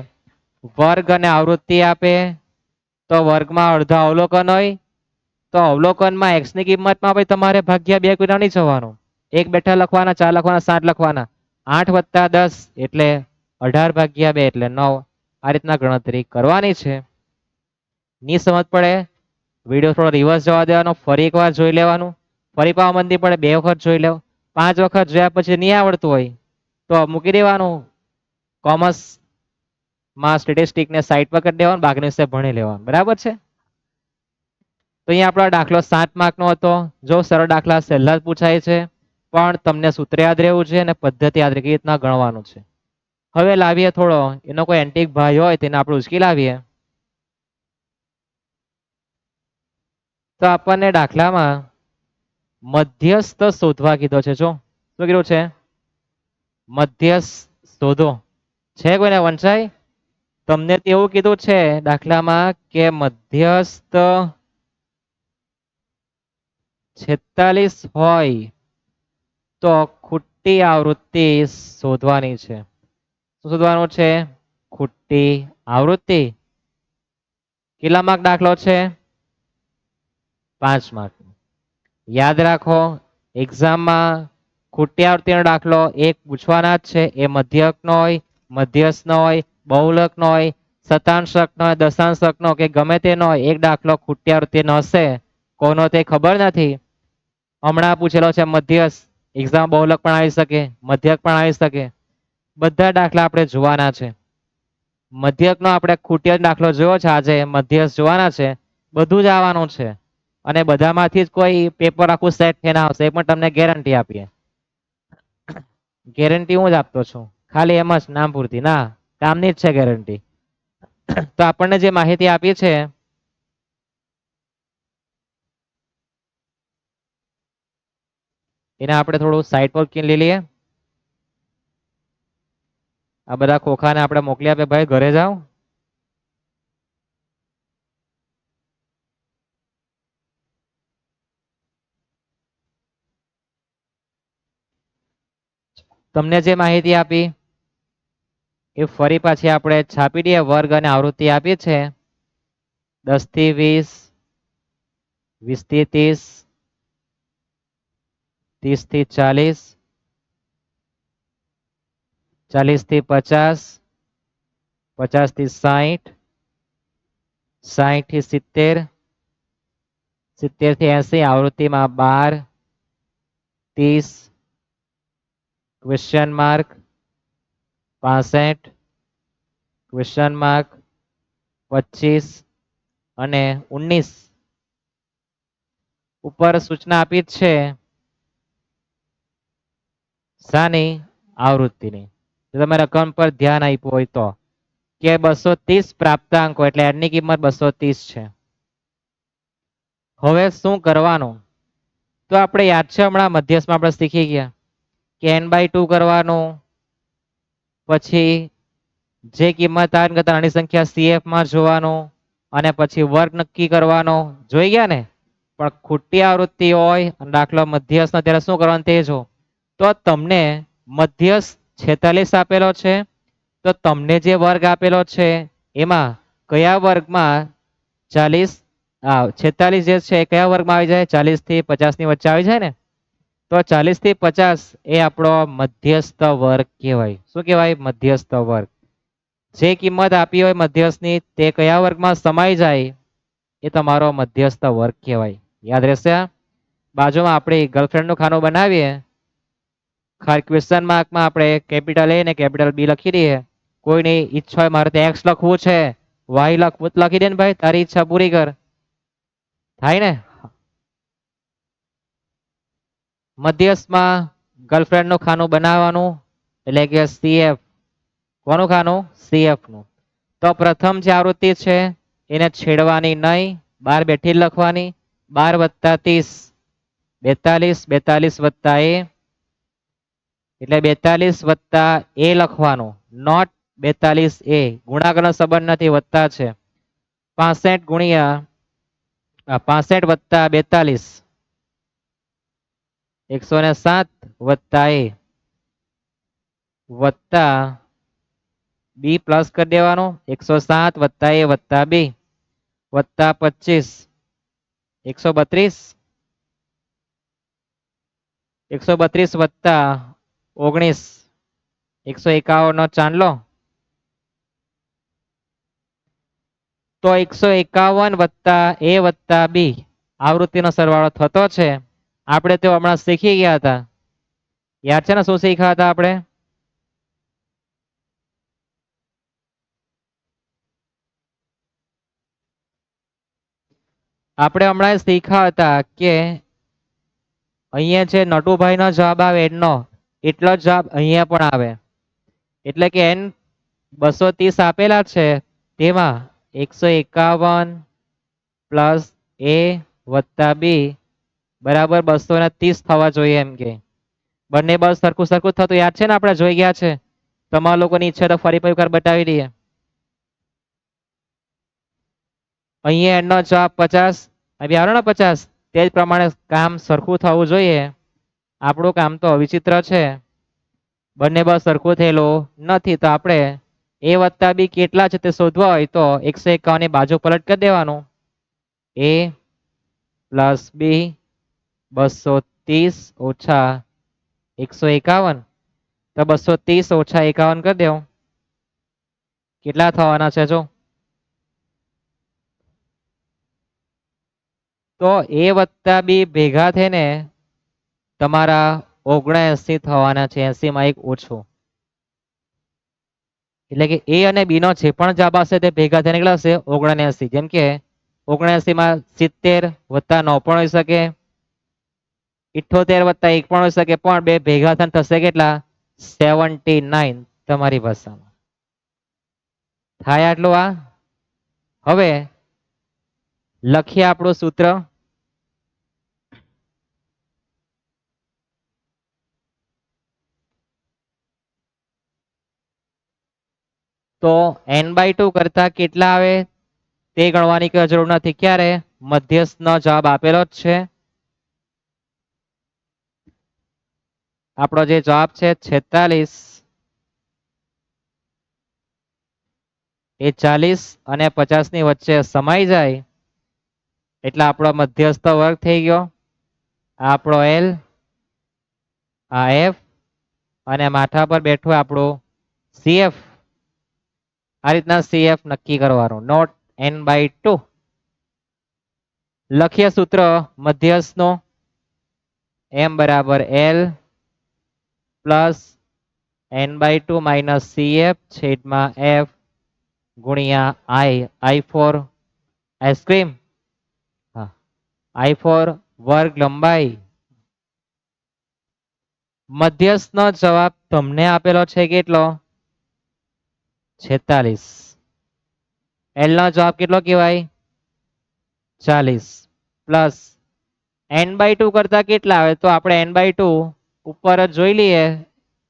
વર્ગ અને આવૃત્તિ આપે તો વર્ગમાં અડધા અવલોકન હોય, તો અવલોકનમાં x ની કિંમતમાં ભાઈ તમારે ભાગ્યા 2 ગુણા નહીં જવાનું. 1 બેઠા લખવાના, 4 લખવાના, 7 લખવાના. 8 વત્તા 10 એટલે 18 ભાગ્યા 2 એટલે 9. આ રીતના ગણતરી કરવાની છે. ની સમજ પડે વિડીયો થોડો રિવર્સ જવા દેવાનો, ફરી એકવાર જોઈ લેવાનું. ફરી પાવામંદી પડે 2 વખત જોઈ લેવ. 5 વખત જોયા પછી નહીં આવડતું હોય તો મૂકી દેવાનું. કોમર્સ માં સ્ટેટિસ્ટિક ને સાઈડ પર કરી દેવાનું, બાકીનો વિષય ભણી લેવાનું. બરાબર છે. તો અહીંયા આપણો દાખલો 7 માર્કનો હતો. જો સરળ દાખલા સહેલા જ પૂછાય છે, પણ તમને સૂત્ર યાદ રહેવું છે અને પદ્ધતિ યાદ કેવી રીતના ગણવાનું છે. હવે લાવીએ થોડો એનો કોઈ એન્ટિક ભાઈ હોય તેને આપણે ઉચકી લાવીએ. તો આપણને દાખલામાં મધ્યસ્થ શોધવા કીધો છે. જો શું કીધું છે? મધ્યસ્થ શોધો. છે કોઈને વંચાય? તમને એવું કીધું છે દાખલામાં કે મધ્યસ્થ 46 હોય તો ખોટી આવૃત્તિ શોધવાની છે. શું શોધવાનું છે? ખોટી આવૃત્તિ. કેટલા માર્ક દાખલો છે? 5 માર્ક. યાદ રાખો, એક્ઝામમાં ખોટી આવૃત્તિનો દાખલો એક પૂછવાના જ છે. એ મધ્યકનો હોય, મધ્યસ્થનો હોય, બહુલકનો હોય, શતાંશકનો હોય, દશાંશકનો કે ગમે તેનો હોય, એક દાખલો ખોટી આવૃત્તિનો હશે. કોનો તે ખબર નથી. હમણાં પૂછેલો છે મધ્યસ્થ, એક્ઝામ બહુલક પણ આવી શકે, મધ્યક પણ આવી શકે. બધા દાખલા આપણે જોવાના છે. મધ્યકનો આપણે ખૂટ્ય દાખલો જોયો છે, આજે મધ્યસ્થ જોવાના છે. બધું જ આવવાનું છે અને બધામાંથી જ કોઈ પેપર આખું સેટ થઈને આવશે, એ પણ તમને ગેરંટી આપીએ. ગેરંટી હું જ આપતો છું, ખાલી એમ જ નામ પૂરતી ના, કામની જ છે ગેરંટી. તો આપણને જે માહિતી આપી છે એને આપણે થોડું સાઈડ પર લઈ લઈએ. આ બધા ખોખાને આપણે મોકલી આપે, ભાઈ ઘરે જાઓ. તમને જે માહિતી આપી એ ફરી પાછી આપણે છાપી દઈએ. વર્ગ અને આવૃત્તિ આપી છે 10 થી 20, 20 થી 30, 30 થી 40, 40 થી 50, 50 થી 60, 60 થી 70, 70 થી 80, આવૃત્તિમાં 12, 30, ક્વેશ્ચન માર્ક 65, ક્વેશ્ચન માર્ક 25 અને 19. ઉપર સૂચના આપી છે શાની? આવૃત્તિની. જો તમે રકમ પર ધ્યાન આપ્યું હોય તો કે 230 પ્રાપ્તાંકો એટલે એની કિંમત 230 છે. હવે શું કરવાનું? તો આપણે યાદ છે હમણાં મધ્યસ્થમાં આપણે શીખી ગયા કે n/2 કરવાનું, પછી જે કિંમત આવે કરતા નાની સંખ્યા CF માં જોવાનું અને પછી વર્ગ નક્કી કરવાનો. જોઈ ગયા ને? પણ ખોટી આવૃત્તિ હોય અને દાખલો મધ્યસ્થ ત્યારે શું કરવાનું તે જો. તો તમને મધ્યસ્થ 46 આપેલો છે, તો તમને જે વર્ગ આપેલો છે એમાં કયા વર્ગમાં 40 46 જે છે કયા વર્ગમાં આવી જાય? 40 થી 50 ની વચ્ચે આવી જાય ને? તો 40 થી 50 એ આપણો મધ્યસ્થ વર્ગ કહેવાય. શું કહેવાય? મધ્યસ્થ વર્ગ. જે કિંમત આપી હોય મધ્યસ્થની તે કયા વર્ગમાં સમાઈ જાય એ તમારો મધ્યસ્થ વર્ગ કહેવાય. યાદ રહેશે? બાજુમાં આપણે ગર્લફ્રેન્ડનું ખાનું બનાવીએ, ક્વેશ્ચન માર્કમાં આપણે કેપિટલ A ને કેપિટલ B લખી દઈએ. કોઈની ઈચ્છા હોય મારે તો એક્સ લખવું છે, વાય લખવું, લખી દે ને ભાઈ, તારી ઈચ્છા પૂરી કર. થાય ને? મધ્યસ્થમાં ગર્લફ્રેન્ડનું ખાનું બનાવવાનું, એટલે કે CF. કોનું ખાનું? CF નું. તો પ્રથમ જે આવૃત્તિ છે એને છેડવાની નહીં, 12 બેઠી લખવાની. 12 + 30 42, 42 વત્તા A, એટલે 42 + A લખવાનું, નોટ 42A. ગુણાકારનો સંબંધ નથી, વત્તા છે. 65 ગુણ્યા 65 વત્તા 42 107 વત્તા A વત્તા B પ્લસ કરી દેવાનો, 107 વત્તા A વત્તા B વત્તા 25 132 132 વત્તા 19 151 નો ચાંદલો, તો 151 વત્તા A વત્તા B આવૃત્તિનો સરવાળો થતો છે. આપણે તો હમણાં શીખી ગયા હતા, યાદ છે ને શું શીખ્યા હતા આપણે? આપણે હમણાં શીખ્યા હતા કે અહીંયા જે નટુભાઈનો જવાબ આવે એનો એટલો જ જવાબ અહીંયા પણ આવે, એટલે કે n 230 આપેલા છે, તેમાં 151 પ્લસ A વત્તા B બરાબર 230 થવા જોઈએ. એમ કે બંને બસ સરખું સરખું થતું યાદ છે ને, આપણે જોઈ ગયા છે. તમારા લોકોની ઈચ્છા તો ફરી ફરી બતાવી દઈએ. અહીંયા એનો જવાબ 50 આવ્યો ને, 50. તે જ પ્રમાણે કામ સરખું થવું જોઈએ. આપણું કામ તો અવિચિત્ર છે, બંને બસ સરખું થયેલું નથી, તો આપણે A વત્તા B કેટલા છે તે શોધવા હોય તો 151 ની બાજુ પલટ કરી દેવાનું. A પ્લસ B 230 ઓછા 151, તો 230 ઓછા 51 કરી દેવું. કેટલા થવાના છે જો? તો A વત્તા B ભેગા થઈને તમારા 79 થવાના છે, 80 માં 1 ઓછું. એટલે કે A અને B નો જે પણ જવાબ હશે તે ભેગા થઈને કેટલા હશે? 79. જેમ કે 79 માં 70 વત્તા 9 પણ હોઈ શકે, 78 વત્તા 1 પણ હોઈ શકે, પણ બે ભેગા થઈને થશે કેટલા? 79 તમારી ભાષામાં. થાય આટલું? આ હવે લખીએ આપણું સૂત્ર. તો n/2 કરતા કેટલા આવે તે ગણવાની કોઈ જરૂર નથી. ક્યારે? મધ્યસ્થનો જવાબ આપેલો જ છે. આપણો જે જવાબ છે 46 એ 40 અને 50 ની વચ્ચે સમાઈ જાય એટલે આપણો મધ્યસ્થ વર્ગ થઈ ગયો. આપણો L, આ F અને માથા પર બેઠું આપણું CF. આ રીતના CF નક્કી કરવાનું, નોટ n/2. લખીએ સૂત્ર મધ્યસ્થનો. M બરાબર L plus n/2 minus CF છેદમાં F ગુણ્યા I ફોર આઈસ્ક્રીમ, હા, I ફોર વર્ગ લંબાઈ. મધ્યસ્થનો જવાબ તમને આપેલો છે કેટલો? 46. L નો જવાબ કેટલો કહેવાય? 40 પ્લસ n/2 કરતા કેટલા આવે? તો આપણે n/2 ઉપર જ જોઈ લઈએ,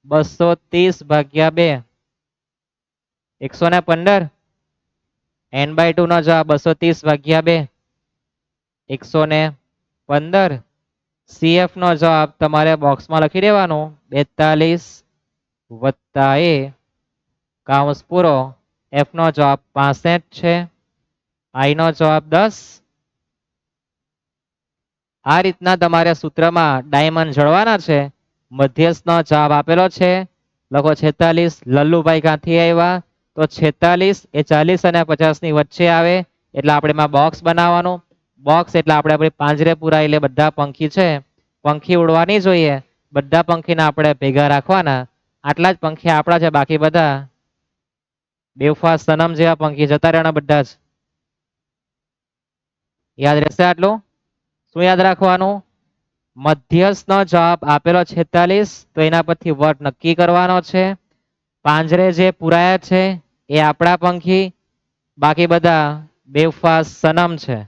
230 ભાગ્યા 2 115. n/2 નો જવાબ 230 ભાગ્યા 2 115. CF નો જવાબ તમારે બોક્સમાં લખી દેવાનો, 42 વત્તા A કૌંસ પૂરો. F નો જવાબ 65 છે, I નો જવાબ 10. આ રીતના તમારે સૂત્રમાં ડાયમંડ જળવાના છે. મધ્યસ્થનો જવાબ આપેલો છે, લખો 46. લલ્લુભાઈ ક્યાંથી આવ્યા? તો 46 એ 40 અને 50 ની વચ્ચે આવે, એટલે આપણે એમાં બોક્સ બનાવવાનું. બોક્સ એટલે આપણે આપણી પાંજરે પુરાય એટલે બધા પંખી છે, પંખી ઉડવા નહીં જોઈએ, બધા પંખીને આપણે ભેગા રાખવાના. આટલા જ પંખી આપણા છે, બાકી બધા બેવફાસ સનમ જેવા પંખી જતા રહેવાના બધા જ. યાદ રહેશે આટલું? શું યાદ રાખવાનું? મધ્યસ્થ નો જવાબ આપેલો 46, તો એના પરથી વર્ગ નક્કી કરવાનો છે. પાંજરે જે પુરાયા છે એ આપણા પંખી, બાકી બધા બેવફાસ સનમ છે.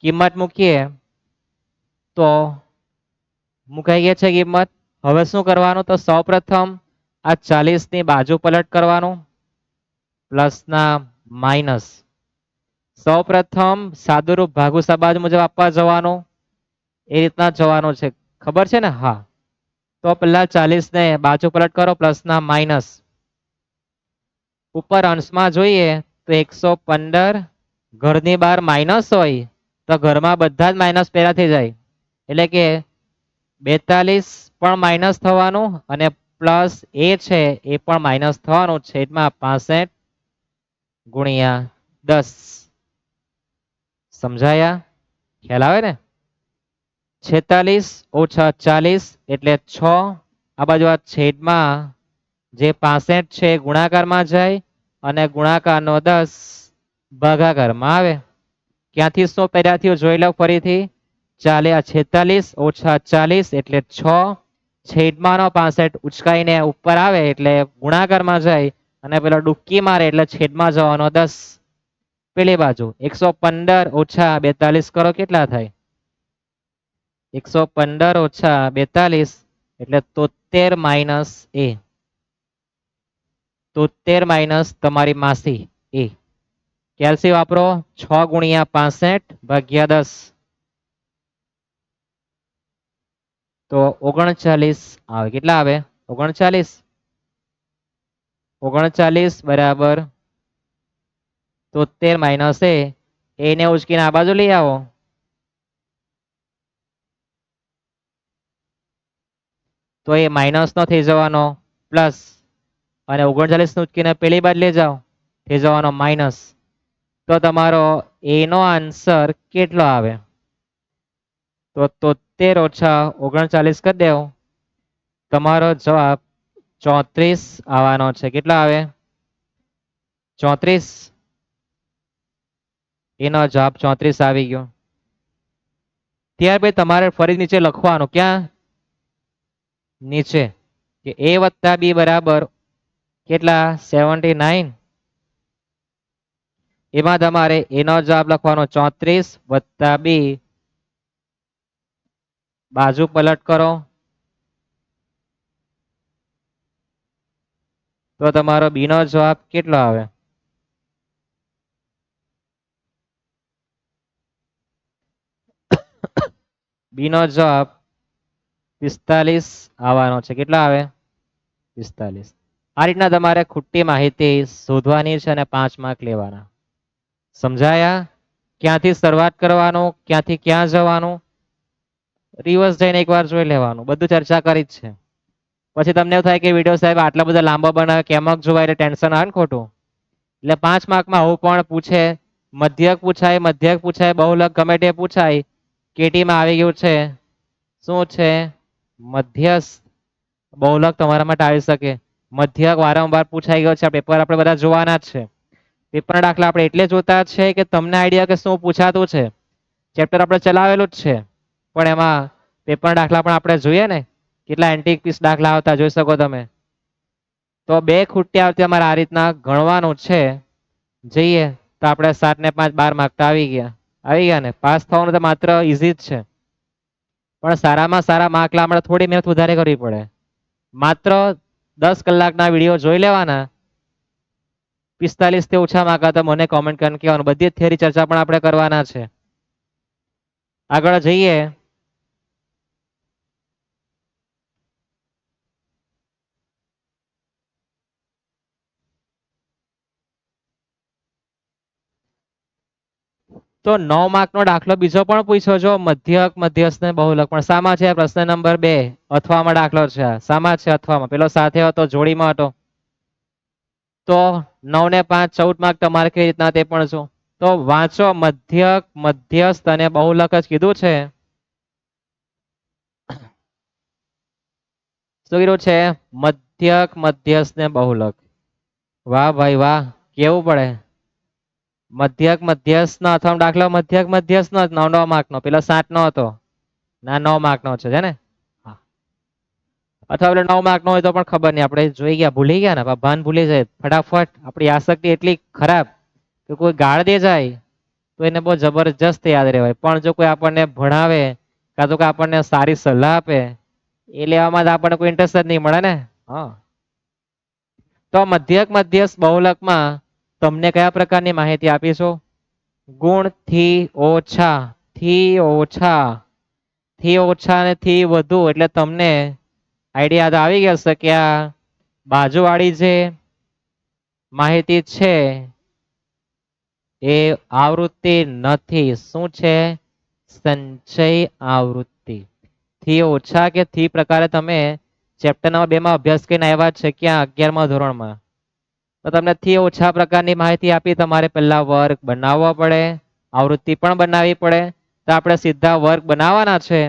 કિંમત મૂકીએ તો મુકાઈ ગઈ છે કિંમત. હવે શું કરવાનું? તો સૌપ્રથમ આ 40 ની બાજુ પલટ કરવાનું, પ્લસ ના માઇનસ. સૌપ્રથમ સાદુરૂપ ભાગુસા બાજુ મુજબ આપવા જવાનું, એ રીતના જવાનું છે, ખબર છે ને? હા. તો પેલા 40 ને બાજુ પલટ કરો, પ્લસ ના માઇનસ. ઉપર અંશમાં જોઈએ તો 115, ઘરની બહાર માઇનસ હોય તો ઘરમાં બધા જ માઇનસ પેલા થઈ જાય, એટલે કે 42 પણ માઇનસ થવાનું અને પ્લસ એ છે એ પણ માઇનસ થવાનું, છેદમાં 65 ગુણ્યા 10. સમજાયા? ખ્યાલ આવે ને? 46 ઓછા 40 એટલે 6. આ બાજુ આ છેદમાં જે 65 છે ગુણાકારમાં જાય અને ગુણાકારનો 10 ભાગાકારમાં આવે. ક્યાંથી શું પેદા થયું જોઈ લો ફરીથી. 46 ઓછા 40 એટલે 6, છેદમાંનો 65 ઉચકાઈને ઉપર આવે એટલે ગુણાકારમાં જાય અને પેલો ડૂબકી મારે એટલે છેદમાં જવાનો 10. પેલી બાજુ 115 ઓછા 42 કરો, કેટલા થાય? 115 ઓછા 42 એટલે 73 માઇનસ એ. 73 માઇનસ તમારી માસી એ. કેલ્સી વાપરો, 6 ગુણ્યા 65 ભાગ્યા 10, તો 39 આવે. કેટલા આવે? 39. 39 બરાબર 73 માઇનસ એ. એને ઉચકીને આ બાજુ લઈ આવો, તો એ માઇનસ નો થઈ જવાનો પ્લસ, અને 39 નું ઉચકીને પેલી બાજુ લઈ જાઓ, થઈ જવાનો માઇનસ. તો તમારો એ નો આન્સર કેટલો આવે? તો 73 ઓછા 39 કરી દેવો, તમારો જવાબ 34 આવવાનો છે. કેટલા આવે? 34. એનો જવાબ 34 આવી ગયો. ત્યાર પછી તમારે ફરી નીચે લખવાનું, ક્યાં? નીચે, કે a વત્તા b બરાબર કેટલા? 79. એમાં તમારે એનો જવાબ લખવાનો 34 વત્તા b, બાજુ પલટ કરો તો તમારો બી નો જવાબ કેટલો આવે? બી નો જવાબ 45 આવવાનો છે. કેટલા આવે? 45. આ રીતના તમારે ખોટી માહિતી શોધવાની છે અને 5 માર્ક લેવાના. સમજાયા? ક્યાંથી શરૂઆત કરવાનું, ક્યાંથી ક્યાં જવાનું, રિવર્સ જઈને એકવાર જોઈ લેવાનું. બધું ચર્ચા કરી જ છે. પછી તમને એવું થાય કે વિડીયો સાહેબ આટલા બધા લાંબા બનાવે, કેમક જોવાય, એટલે ટેન્શન આવે ને ખોટું. એટલે 5 માર્કમાં આવું પણ પૂછે, મધ્યક પૂછાય, બહુલક ગમે તે પૂછાય. કેટીમાં આવી ગયું છે, શું છે? મધ્યસ્થ. બહુલક તમારા માટે આવી શકે. મધ્યક વારંવાર પૂછાઈ ગયો છે, પેપર આપણે બધા જોવાના જ છે. પેપરના દાખલા આપણે એટલે જોતા છે કે તમને આઈડિયા કે શું પૂછાતું છે. ચેપ્ટર આપણે ચલાવેલું જ છે, પણ એમાં પેપરના દાખલા પણ આપણે જોઈએ ને, કેટલા એન્ટિક પીસ દાખલા આવતા જોઈ શકો તમે. તો 2 ખૂટી આવતી અમારે આ રીતના ગણવાનું છે. જઈએ તો આપણે 7 ને 5 12 માર્ક તો આવી ગયા ને. પાસ થવાનું તો માત્ર ઈઝી જ છે, પણ સારામાં સારા માર્ક લાવવા માટે થોડી મહેનત વધારે કરવી પડે. માત્ર 10 કલાકના વિડીયો જોઈ લેવાના, 45 થી ઓછા માર્ક હતા મને કોમેન્ટ કરીને કહેવાનું. બધી જ થિયરી ચર્ચા પણ આપણે કરવાના છે. આગળ જઈએ તો 9 માર્કનો દાખલો બીજો પણ પૂછ્યો, જો મધ્યક, મધ્યસ્થ ને બહુલક. પણ શામાં છે? પ્રશ્ન નંબર 2 અથવામાં દાખલો છે. શામાં છે? અથવામાં. પેલો સાથે હતો, જોડીમાં હતો. તો 9 ને 5 14 માર્ક તમારે કઈ રીતના તે પણ જો. તો વાંચો, મધ્યક, મધ્યસ્થ અને બહુલક જ કીધું છે. શું કીધું છે? મધ્યક, મધ્યસ્થ ને બહુલક. વાહ ભાઈ વાહ, કેવું પડે. મધ્યક મધ્યસ્થ નો અથવા દાખલો મધ્યક મધ્યસ્થ નો 9 માર્ક નો, પેલો 7 નો હતો. ના 9 માર્ક નો છે ને. અથવા આપણે 9 માર્ક નો હોય તો પણ ખબર નહીં, આપણે જોઈ ગયા, ભૂલી ગયા ને, ભાન ભૂલી જાય ફટાફટ. આપણી આસક્તિ એટલી ખરાબ કે કોઈ ગાળ દે જાય તો એને બહુ જબરજસ્ત યાદ રહેવાય, પણ જો કોઈ આપણને ભણાવે કાં તો કે આપણને સારી સલાહ આપે એ લેવામાં આપણને કોઈ ઇન્ટરેસ્ટ જ નહીં મળે ને. હા, તો મધ્યક મધ્યસ્થ બહુલકમાં તમને કયા પ્રકારની માહિતી આપીશું? ગુણ થી ઓછા, થી ઓછા, થી ઓછા અને થી વધુ, એટલે તમને આઈડિયા તો આવી ગયો હશે કે આ બાજુવાળી જે માહિતી છે એ આવૃત્તિ નથી. શું છે? સંચય આવૃત્તિ. થી ઓછા કે થી પ્રકારે તમે ચેપ્ટર નંબર 2 માં અભ્યાસ કરીને આવ્યા છે, ક્યાં? 11મા ધોરણમાં. તો તમને થી ઓછા પ્રકારની માહિતી આપી, તમારે પહેલા વર્ગ બનાવવો પડે, આવૃત્તિ પણ બનાવવી પડે. તો આપણે સીધા વર્ગ બનાવવાના છે.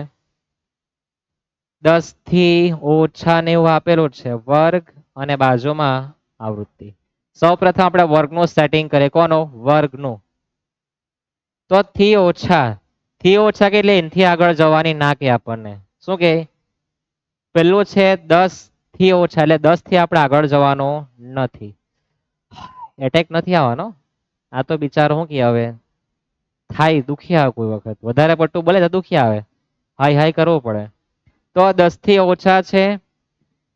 10 થી ઓછા 90 આપેલું છે વર્ગ, અને બાજુમાં આવૃત્તિ. સૌ પ્રથમ આપણે વર્ગનું સેટિંગ કરીએ. કોનું? વર્ગનું. તો થી ઓછા, થી ઓછા કે એટલે એનથી આગળ જવાની ના કે આપણને. શું કે? પેલું છે 10 થી ઓછા, એટલે 10 થી આપણે આગળ જવાનું નથી. એટેક નથી આવવાનો. આ તો બિચારો શું કે હવે થાય, દુખી આવે કોઈ વખત, વધારે પડતું બોલે તો દુખી આવે, હાય હાય કરવું પડે. તો 10 થી ઓછા છે.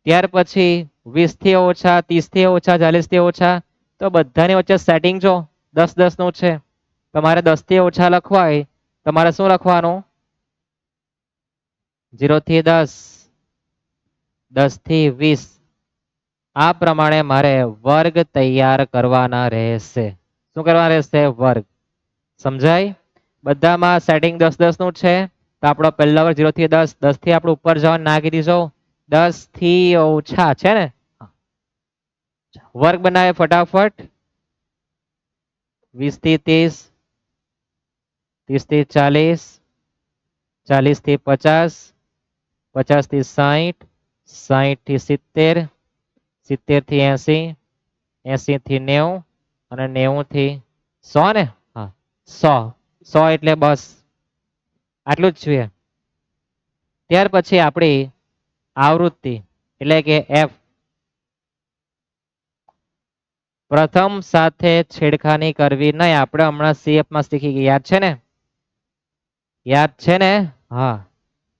ત્યાર પછી 20 થી ઓછા, 30 થી ઓછા, 40 થી ઓછા. તો બધાની વચ્ચે સેટિંગ જો 10 10 નું છે. તમારે 10 થી ઓછા લખવા હોય, તમારે શું લખવાનું? 0 થી 10, 10 થી 20. આ પ્રમાણે મારે વર્ગ તૈયાર કરવાના રહેશે. શું કરવાના રહેશે? વર્ગ. સમજાય? બધામાં સેટિંગ 10 10 નું છે. તો આપણો પહેલા વર્ગ 0 થી 10, 10 થી આપણે ઉપર જવાનું ના કીધી જો, 10 થી ઓછા છે ને. વર્ગ બનાવે ફટાફટ. 20 થી 30, 30 થી 40, 40 થી 50, 50 થી 60, 60 થી 70, 70 થી 80, 80 થી 90, અને 90 થી 100 ને. હા, 100, 100 એટલે બસ આટલું જ જોઈએ. ત્યાર પછી આપણી આવૃત્તિ એટલે કે એફ. પ્રથમ સાથે છેડખાની કરવી નહીં. આપણે હમણાં CF માં શીખી ગયા, યાદ છે ને? યાદ છે ને? હા,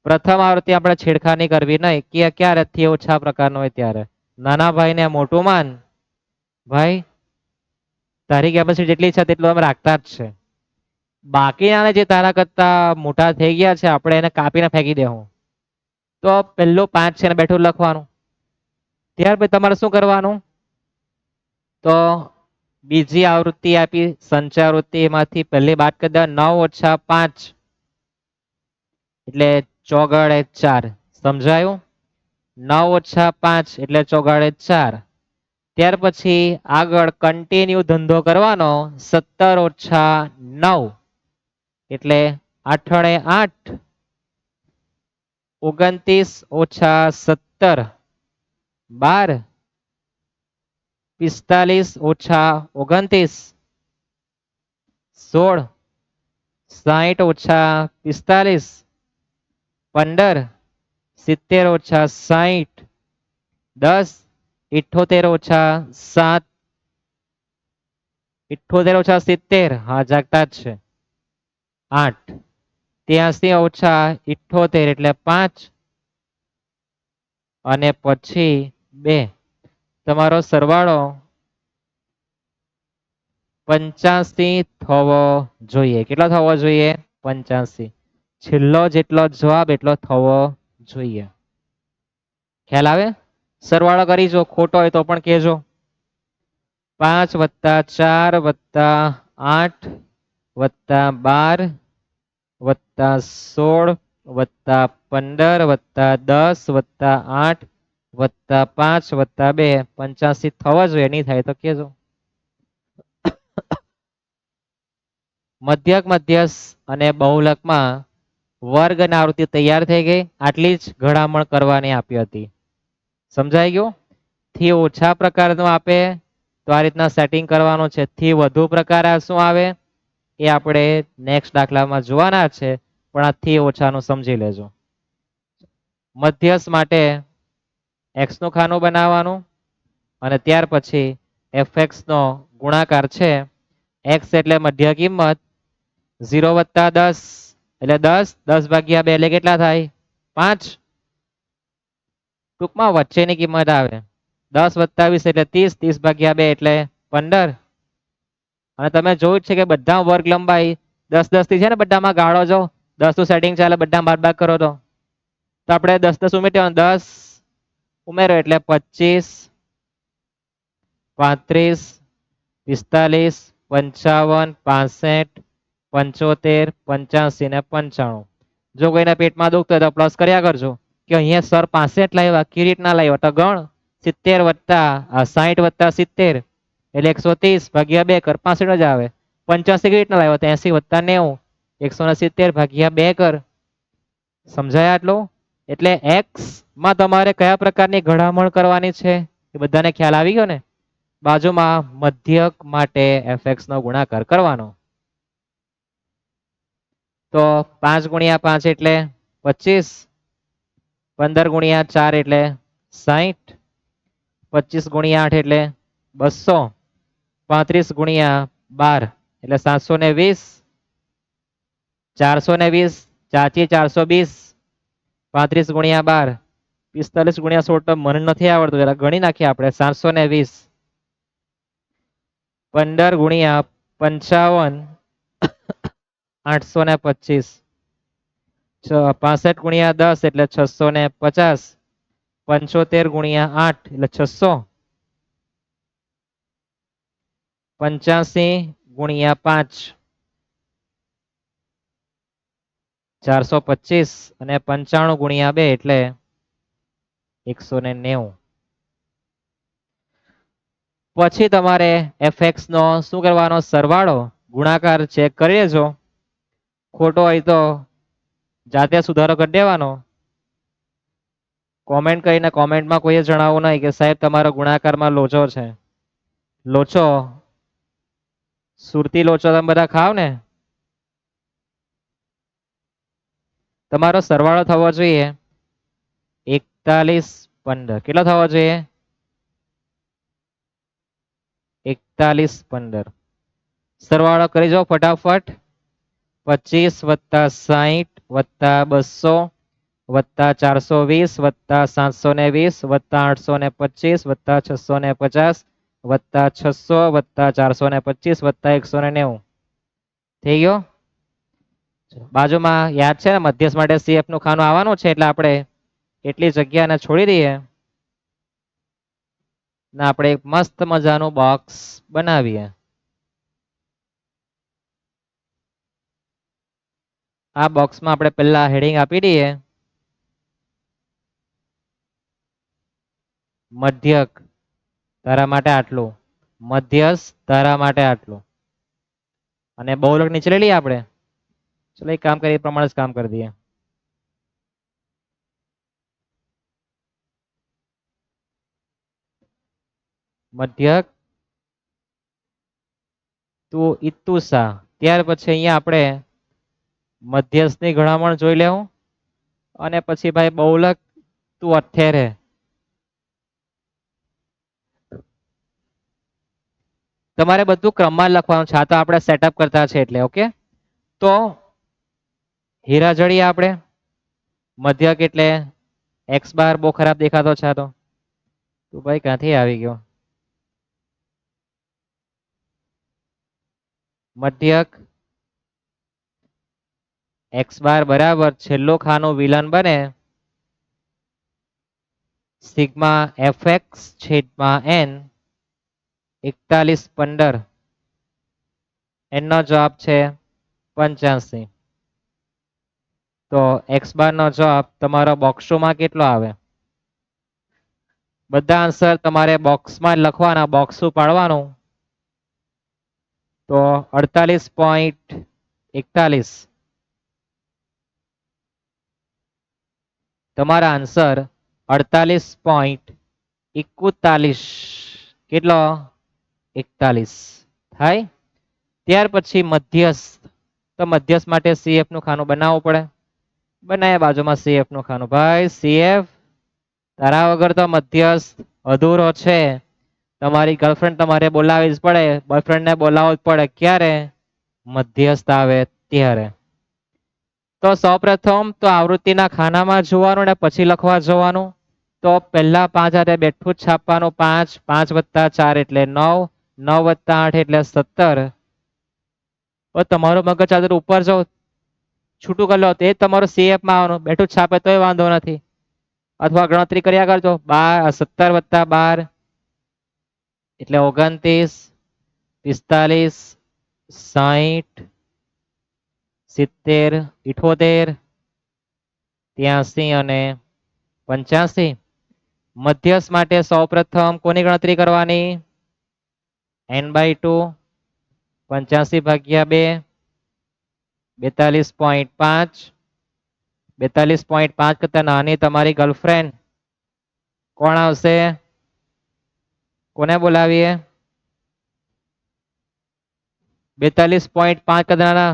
પ્રથમ આવૃત્તિ આપણે છેડખાની કરવી નહીં. ક્યારે? થી ઓછા પ્રકારનો હોય ત્યારે. નાના ભાઈ ને મોટું માન. ભાઈ તારી કેપેસિટી જેટલી છે તેટલું અમે રાખતા જ છે. બાકીના જે તારા કરતા મોટા થઈ ગયા છે, આપણે એને કાપીને ફેંકી દેવું. તો પેલું 5 છે ને બેઠું લખવાનું. ત્યાર પછી તમારે શું કરવાનું? તો બીજી આવૃત્તિ આપી સંચય આવૃત્તિ, એમાંથી પહેલી બાદ કરી દે. 9 ઓછા 5 એટલે ચોગડે 4. સમજાયું? 9 ઓછા 5 એટલે ચોગાડે 4. ત્યાર પછી આગળ કન્ટિન્યુ ધંધો કરવાનો. 17 ઓછા 9 એટલે 8 8. 29 ઓછા 17 12. 45 ઓછા 29 16. 60 ઓછા 45 15. 70 ઓછા 60 10. 78 ઓછા 7, 78 ઓછા 70, હા જાગતા જ છે, 8. 83 ઓછા 78 એટલે 5, અને પછી 2. તમારો સરવાળો 85 થવો જોઈએ. કેટલો થવો જોઈએ? 85. છેલ્લો જેટલો જવાબ એટલો થવો જોઈએ. ખ્યાલ આવે? સરવાળો કરી જો, ખોટો હોય તો પણ કહેજો. 5 વત્તા 4 વત્તા 8 વત્તા 12 વત્તા 16 વત્તા 15 વત્તા 10 વત્તા 8 વત્તા 5 વત્તા 2, 85 થવા જોઈએ. નહીં થાય તો કહેજો. મધ્યક, મધ્યસ્થ અને બહુલકમાં વર્ગ અને આવૃત્તિ તૈયાર થઈ ગઈ. આટલી જ ઘડામણ કરવાની આપી હતી. સમજાઈ ગયું? થી ઓછા પ્રકારનું આપે તો આ રીતના સેટિંગ કરવાનું છે. થી વધુ પ્રકાર શું આવે એ આપણે નેક્સ્ટ દાખલામાં જોવાના છે, પણ આ થી ઓછાનું સમજી લેજો. મધ્યસ્થ માટે એક્સ નું ખાનું બનાવવાનું અને ત્યાર પછી fx નો ગુણાકાર છે. એક્સ એટલે મધ્ય કિંમત, 0 વત્તા 10 એટલે 10, 10 ભાગ્યા 2 એટલે કેટલા થાય? 5. ટૂંકમાં વચ્ચેની કિંમત આવે. 10 વત્તા 20 એટલે 30, 30 ભાગ્યા 2 એટલે 15. અને તમે જોયું છે કે બધા વર્ગ લંબાઈ 10 10 થી છે ને, બધામાં ગાળો જો 10 નું સેટિંગ ચાલે, બધા બાદ કરો તો આપણે 10 10 ઉમેરી દેવાનું. 10 ઉમેરો એટલે 25, 35, 45, 55, 65, 75, 85 ને 95. જો કોઈના પેટમાં દુખતું હોય તો પ્લસ કર્યા કરજો કે અહીંયા સર 65 લાવ્યા, કેવી રીતના લાવ્યા? તો ગણ 70 વત્તા 60 વત્તા 70 એટલે 130 ભાગ્યા 2 કર, 65 જ આવે. 85 કેવી રીતના લાવ્યો? તો 80 વત્તા 90, 170 ભાગ્યા 2 કર. સમજાય આટલું? એટલે એક્સ માં તમારે કયા પ્રકારની ઘડામણ કરવાની છે એ બધાને ખ્યાલ આવી ગયો ને? બાજુમાં મધ્યક માટે fx નો ગુણાકાર કરવાનો. તો 5 ગુણ્યા 5 એટલે 25, 15 ગુણ્યા 4 એટલે 60, 25 ગુણ્યા 8 એટલે 200, 35 ગુણ્યા 12 એટલે 720, 420, 420, 35 ગુણ્યા 12, 45 ગુણ્યા 16 તો મને નથી આવડતું, જરા ગણી નાખીએ આપણે. 720, 15 ગુણ્યા 55, 825, 65 ગુણ્યા 10 એટલે 650, 75 ગુણ્યા 8 એટલે 600, 85 ગુણ્યા 5 425 અને 95 ગુણ્યા 2 એટલે 190. પછી તમારે fx નો શું કરવાનો? સરવાળો ગુણાકાર ચેક કરી લેજો. ખોટો હોય તો જાતે સુધારો કરી દેવાનો. કોમેન્ટ કરીને કોમેન્ટમાં કોઈએ જણાવવું નહીં કે સાહેબ તમારો ગુણાકારમાં લોચો છે. લોચો સુરતી લોચો તમે બધા ખાવ ને, તમારો સરવાળો થવો જોઈએ 41 15. કેટલો થવો જોઈએ? 41 15. સરવાળો કરી જાઓ ફટાફટ. 25 વત્તા 60 વત્તા 200 વત્તા 420 વત્તા 720 વત્તા 825 વત્તા 650 વત્તા 600 વત્તા 425 વત્તા 190. થઈ ગયો? બાજુમાં યાદ છે ને, મધ્યસ્થ માટે CF નું ખાનું આવવાનું છે, એટલે આપણે એટલી જગ્યાને છોડી દઈએ ને આપણે એક મસ્ત મજાનું બોક્સ બનાવીએ. આ બોક્સમાં આપણે પહેલા હેડિંગ આપી દઈએ મધ્યક તારા માટે આટલું, મધ્યસ્થ તારા માટે આટલું, અને બહુલક નીચે લઈ લઈએ આપણે. ચલો એક કામ કરીએ, એ પ્રમાણે જ કામ કરી દઈએ. મધ્યક તું ઇતુસા. ત્યાર પછી અહીંયા આપણે મધ્યસ્થની ઘડામણ જોઈ લેવું, અને પછી ભાઈ બહુલક તું અથેરે. તમારે બધું ક્રમમાં લખવાનું છે. આ તો આપણે સેટઅપ કરતા છે એટલે ઓકે. તો હીરા જડીએ આપણે. મધ્યક એટલે એક્સ બાર બહુ ખરાબ દેખાતો છે. તો ભાઈ ક્યાંથી આવી ગયો? મધ્યક એક્સ બાર બરાબર છેલ્લો ખાનું વિલન બને સિગ્મા fx છેદમાં n 41 15. એનો જવાબ છે 85. તો એક્સ બાર નો જવાબ તમારો બોક્સોમાં કેટલો આવે? બધા આન્સર તમારે બોક્સમાં જ લખવાના, બોક્સ પાડવાનું. તો 48.85 41. તમારા આન્સર 48.41. કેટલો? 41 થાય. ત્યાર પછી મધ્યસ્થ. તો મધ્યસ્થ માટે CF નું ખાનું બનાવવું પડે. બનાવ્યા બાજુમાં CF નું ખાનું. ભાઈ CF તારા વગર તો મધ્યસ્થ અધૂરો છે. તમારી ગર્લફ્રેન્ડ તમારે બોલાવી જ પડે, બોયફ્રેન્ડ ને બોલાવવો જ પડે. ક્યારે? મધ્યસ્થ આવે ત્યારે. તો સૌપ્રથમ તો આવૃત્તિના ખાનામાં જોવાનું ને પછી લખવા જવાનું. તો પહેલા 5 હાથે બેઠું જ છાપવાનું. 5 5 વત્તા 4 એટલે 9, 9 વત્તા 8 એટલે 17. તમારું મગજ આગળ ઉપર જાઓ છૂટું કરી લો તો એ તમારું CF માં આવવાનું. બેઠું જ છાપે તોય વાંધો નથી. અથવા ગણતરી કર્યા કરજો. 17 વત્તા 12 એટલે 29, 45, 60, 70, 78, 83 અને 85. મધ્યસ્થ માટે સૌપ્રથમ કોની ગણતરી કરવાની? n/2 85 ભાગ્યા 2 42.5. 42.5 કરતા નાની તમારી ગર્લફ્રેન્ડ કોણ આવશે? કોને બોલાવીએ? 42.5 કરતા નાના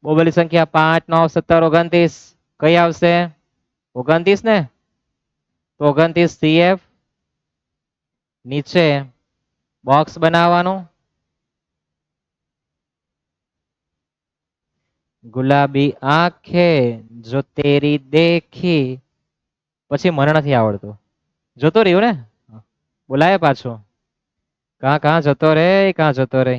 બોબલી સંખ્યા 5 9 17 29. કઈ આવશે? 29 ને? તો 29 CF. નીચે બોક્સ બનાવવાનું. ગુલાબી આંખે જો તેરી દેખી. પછી મને નથી આવડતું. જતો રહ્યો ને? બોલાય પાછો. કાં જતો રે? કાં જતો રે?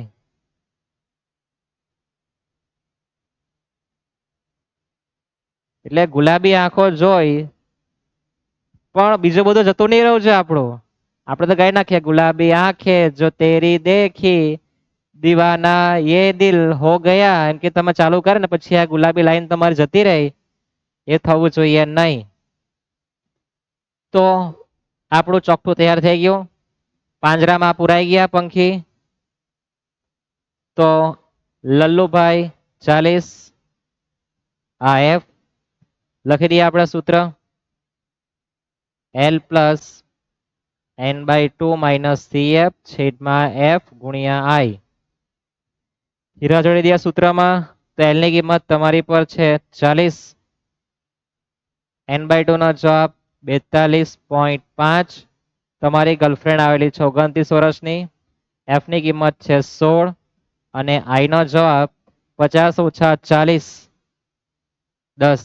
એટલે ગુલાબી આંખો જોઈ પણ બીજું બધું જતું નહીં રહ્યું છે આપણું. આપણે તો ગાઈ નાખીએ ગુલાબી આંખે જો તેરી દેખી દીવાના યે દિલ હો ગયા. એમ કે તમે ચાલુ કરે ને પછી આ ગુલાબી લાઈન તમારી જતી રહી, એ થવું જોઈએ નહીં. તો આપણું ચોખ્ઠું તૈયાર થઈ ગયું. પાંજરામાં પુરાઈ ગયા પંખી. તો લલ્લુભાઈ 40. આ F લખી દઈએ આપણે સૂત્ર. L plus n/2 minus CF છેદમાં F ગુણ્યા I. હીરા જોડી દે સૂત્રમાં. તો L ની કિંમત તમારી પર છે 40. n/2 નો જવાબ 42.5. તમારી ગર્લફ્રેન્ડ આવેલી છે 29 વર્ષની. F ની કિંમત છે 16 અને I નો જવાબ 50 ઓછા 40 10.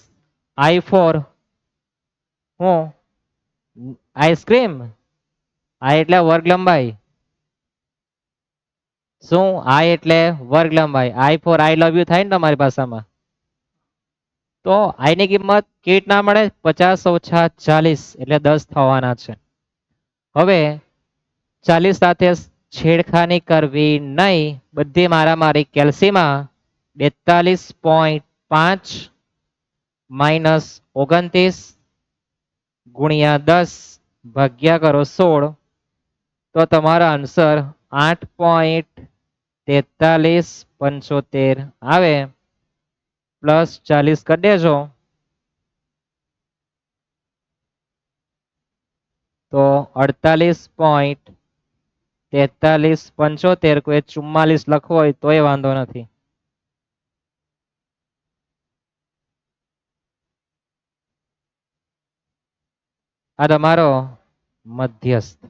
I4 હું આઈસ્ક્રીમ. I એટલે વર્ગ લંબાઈ. શું? I એટલે વર્ગ લંબાઈ. I4 I લવ યુ થાય ને તમારી ભાષામાં. તો I ની કિંમત કેવી રીતના મળે? 50 ઓછા 40 એટલે 10 થવાના છે. હવે 40 સાથે છેડખાની કરવી નહીં. બધી મારામારી કેલ્સીમાં. 42.5 માઇનસ 29 ગુણ્યા 10 ભાગ્યા કરો 16. તો તમારો આન્સર 8.4375 આવે. પ્લસ 40 કરી દેજો. તો 48.4375 કોઈ 44 લખવો હોય તોય વાંધો નથી. આ તમારો મધ્યસ્થ.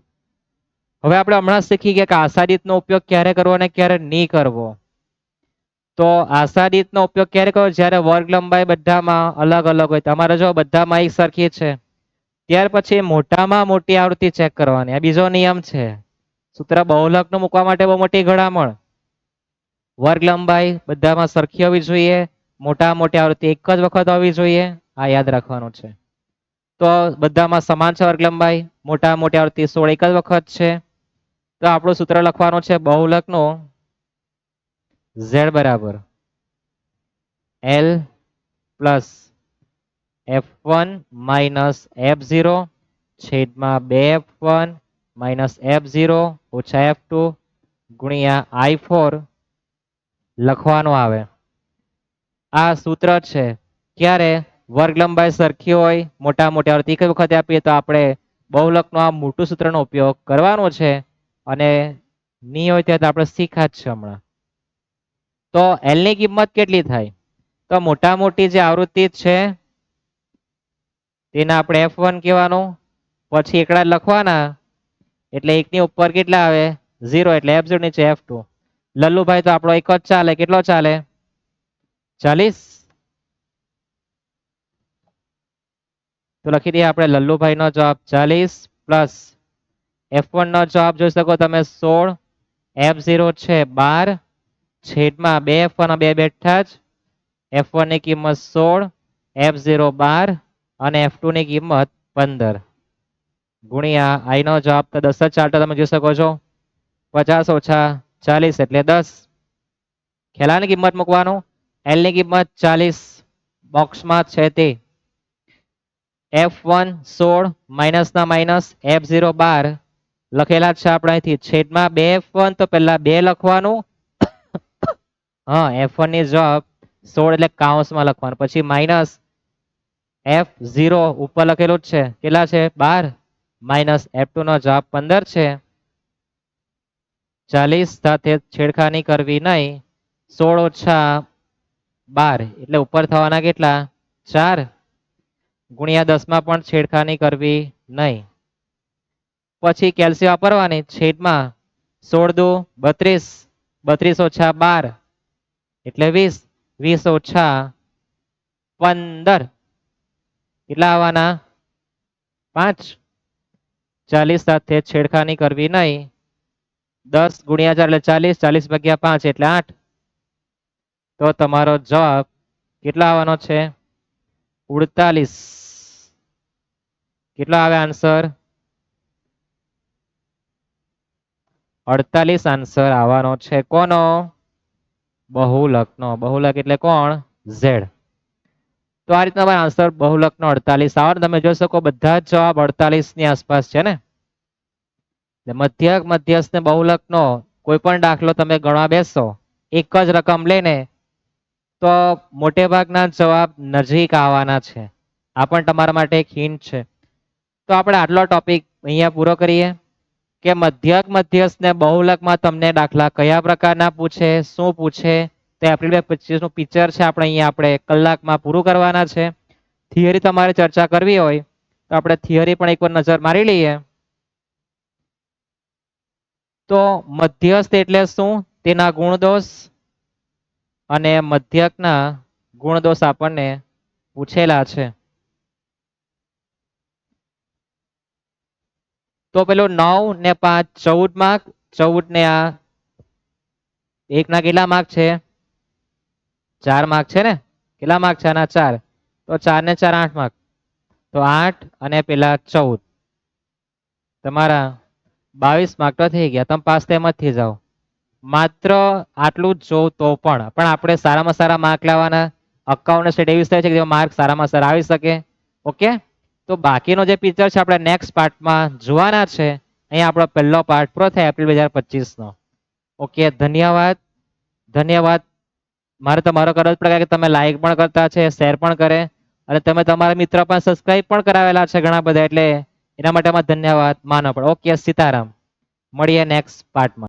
હવે આપણે હમણાં શીખી ગયા કે આશાદીતનો ઉપયોગ ક્યારે કરવો અને ક્યારે નહીં કરવો. તો આશાદીતનો ઉપયોગ ક્યારે કરવો? જ્યારે વર્ગ લંબાઈ બધામાં અલગ અલગ હોય. તમારે જો બધામાં એક સરખી છે, ત્યાર પછી મોટામાં મોટી આવૃત્તિ ચેક કરવાની. આ બીજો નિયમ છે. સૂત્ર બહુલકનું મૂકવા માટે બહુ મોટી ઘડામણ. વર્ગ લંબાઈ બધામાં સરખી હોવી જોઈએ. મોટી આવૃત્તિ એક જ વખત હોવી જોઈએ. આ યાદ રાખવાનું છે. તો બધામાં સમાન છે વર્ગ લંબાઈ. મોટી આવૃત્તિ 16 એક જ વખત છે. તો આપણું સૂત્ર લખવાનું છે બહુલકનું. Z બરાબર L plus F1 minus F0 છેદમાં 2F1 માઇનસ F0 ઓછા F2 ગુણ્યા I4 લખવાનું આવે. આ સૂત્ર છે. ક્યારે વર્ગ લંબાઈ સરખી હોય મોટા મોટા આવૃત્તિ એક વખતે આપીએ તો આપણે બહુલકનો આ મોટું સૂત્રનો ઉપયોગ કરવાનો છે અને ની હોય ત્યાં તો આપણે શીખા જ છે હમણાં. તો એલ ની કિંમત કેટલી થાય? તો મોટા મોટી જે આવૃત્તિ છે તેને આપણે F1 કહેવાનું, પછી એકડા લખવાના એટલે એકની ઉપર કેટલા આવે 0 એટલે F0 નીચે F2. લલ્લુભાઈ તો આપણો એક જ ચાલે, કેટલો ચાલે 40. તો લખી દઈએ આપણે લલ્લુભાઈ નો જવાબ 40 પ્લસ F1 નો જવાબ જોઈ શકો તમે 16, F0 છે 12, છેદમાં 2 F1 બે બેઠા જ, F1 ની કિંમત 16, F0 12 અને F2 ની કિંમત 15 ગુણ્યા આઈ નો જવાબ તો 10 જ ચાલતો તમે જોઈ શકો છો. 50 ઓછા 40 એટલે 10. ખેલાની કિંમત મૂકવાનું, એલ ની કિંમત 40 બોક્સમાં છે તે. F1 16 માઇનસ ના માઇનસ F0 12 લખેલા છે આપણે અહીંથી, છેદમાં 2 F1 તો પહેલા 2 લખવાનું. હા, F1 ની જવાબ 16 એટલે કાઉન્સમાં લખવાનું, પછી માઇનસ F0 ઉપર લખેલું જ છે કેટલા છે 12 માઇનસ F2 નો જવાબ 15 છે. 40 સાથે છેડખાની કરવી નહીં, 16 ઓછા 12 એટલે ઉપર થવાના કેટલા 4 ગુણ્યા 10 માં પણ છેડખાની કરવી નહીં. પછી કેલ્શિયમ વાપરવાની, છેદમાં 16 દુ 32, 32 ઓછા 12 એટલે 20, 20 ઓછા 15 કેટલા આવવાના 5. 40 સાથે છેડખાની કરવી નહીં, 10 ગુણ્યા 4 એટલે 40, 40 ભાગ્યા 5 એટલે 8. તો તમારો જવાબ કેટલા આવવાનો છે 48. કેટલા આવે આન્સર 48 આન્સર આવવાનો છે કોનો બહુલકનો. બહુલક એટલે કોણ Z. તો આ રીતના આન્સર બહુલકનો 48 આવે. તમે જોઈ શકો બધા જ જવાબ 48 ની આસપાસ છે ને. મધ્યક મધ્યસ્થ ને બહુલકનો કોઈ પણ દાખલો તમે ગણવા બેસો એક જ રકમ લઈને તો મોટે ભાગના જવાબ નજીક આવવાના છે. આ પણ તમારા માટે એક હિન્ટ છે. તો આપણે આટલો ટોપિક અહીંયા પૂરો કરીએ કે મધ્યક મધ્યસ્થ ને બહુલકમાં તમને દાખલા કયા પ્રકારના પૂછે, શું પૂછે તે એપ્રિલ 2025 નું પિક્ચર છે આપણે અહીંયા આપણે કલાકમાં પૂરું કરવાના છે. થિયરી તમારે ચર્ચા કરવી હોય તો આપણે થિયરી પણ એકવાર નજર મારી લઈએ. તો મધ્યસ્થ એટલે શું, તેના ગુણદોષ અને મધ્યકના ગુણદોષ આપણને પૂછેલા છે. તો પેલું 9 ને 5 14 માર્ક, 14 ને આ એક ના કેટલા માર્ક છે 4 માર્ક છે ને, કેટલા માર્ક છે આના 4, તો 4 ને 4 8 માર્ક, તો 8 અને પેલા 14 તમારા 22 માર્ક તો થઈ ગયા. તમે પાસ તેમ જ થઈ જાઓ. માત્ર આટલું જ જોઉં તો પણ આપણે સારામાં સારા માર્ક લાવવાના. અકાઉન્ટ સ્ટેટ એવી થાય છે કે માર્ક સારામાં સારા આવી શકે. ઓકે, તો બાકીનો જે પિક્ચર છે આપણે નેક્સ્ટ પાર્ટમાં જોવાના છે. અહીંયા આપણો પહેલો પાર્ટ પૂરો થાય એપ્રિલ 2025 નો. ઓકે, ધન્યવાદ. ધન્યવાદ. મારે તમારો કરવો જ પડે કે તમે લાઈક પણ કરતા છે, શેર પણ કરે અને તમે તમારા મિત્ર પણ સબસ્ક્રાઇબ પણ કરાવેલા છે ઘણા બધા, એટલે એના માટે ધન્યવાદ માનવો પડે. ઓકે, સીતારામ. મળીએ નેક્સ્ટ પાર્ટમાં.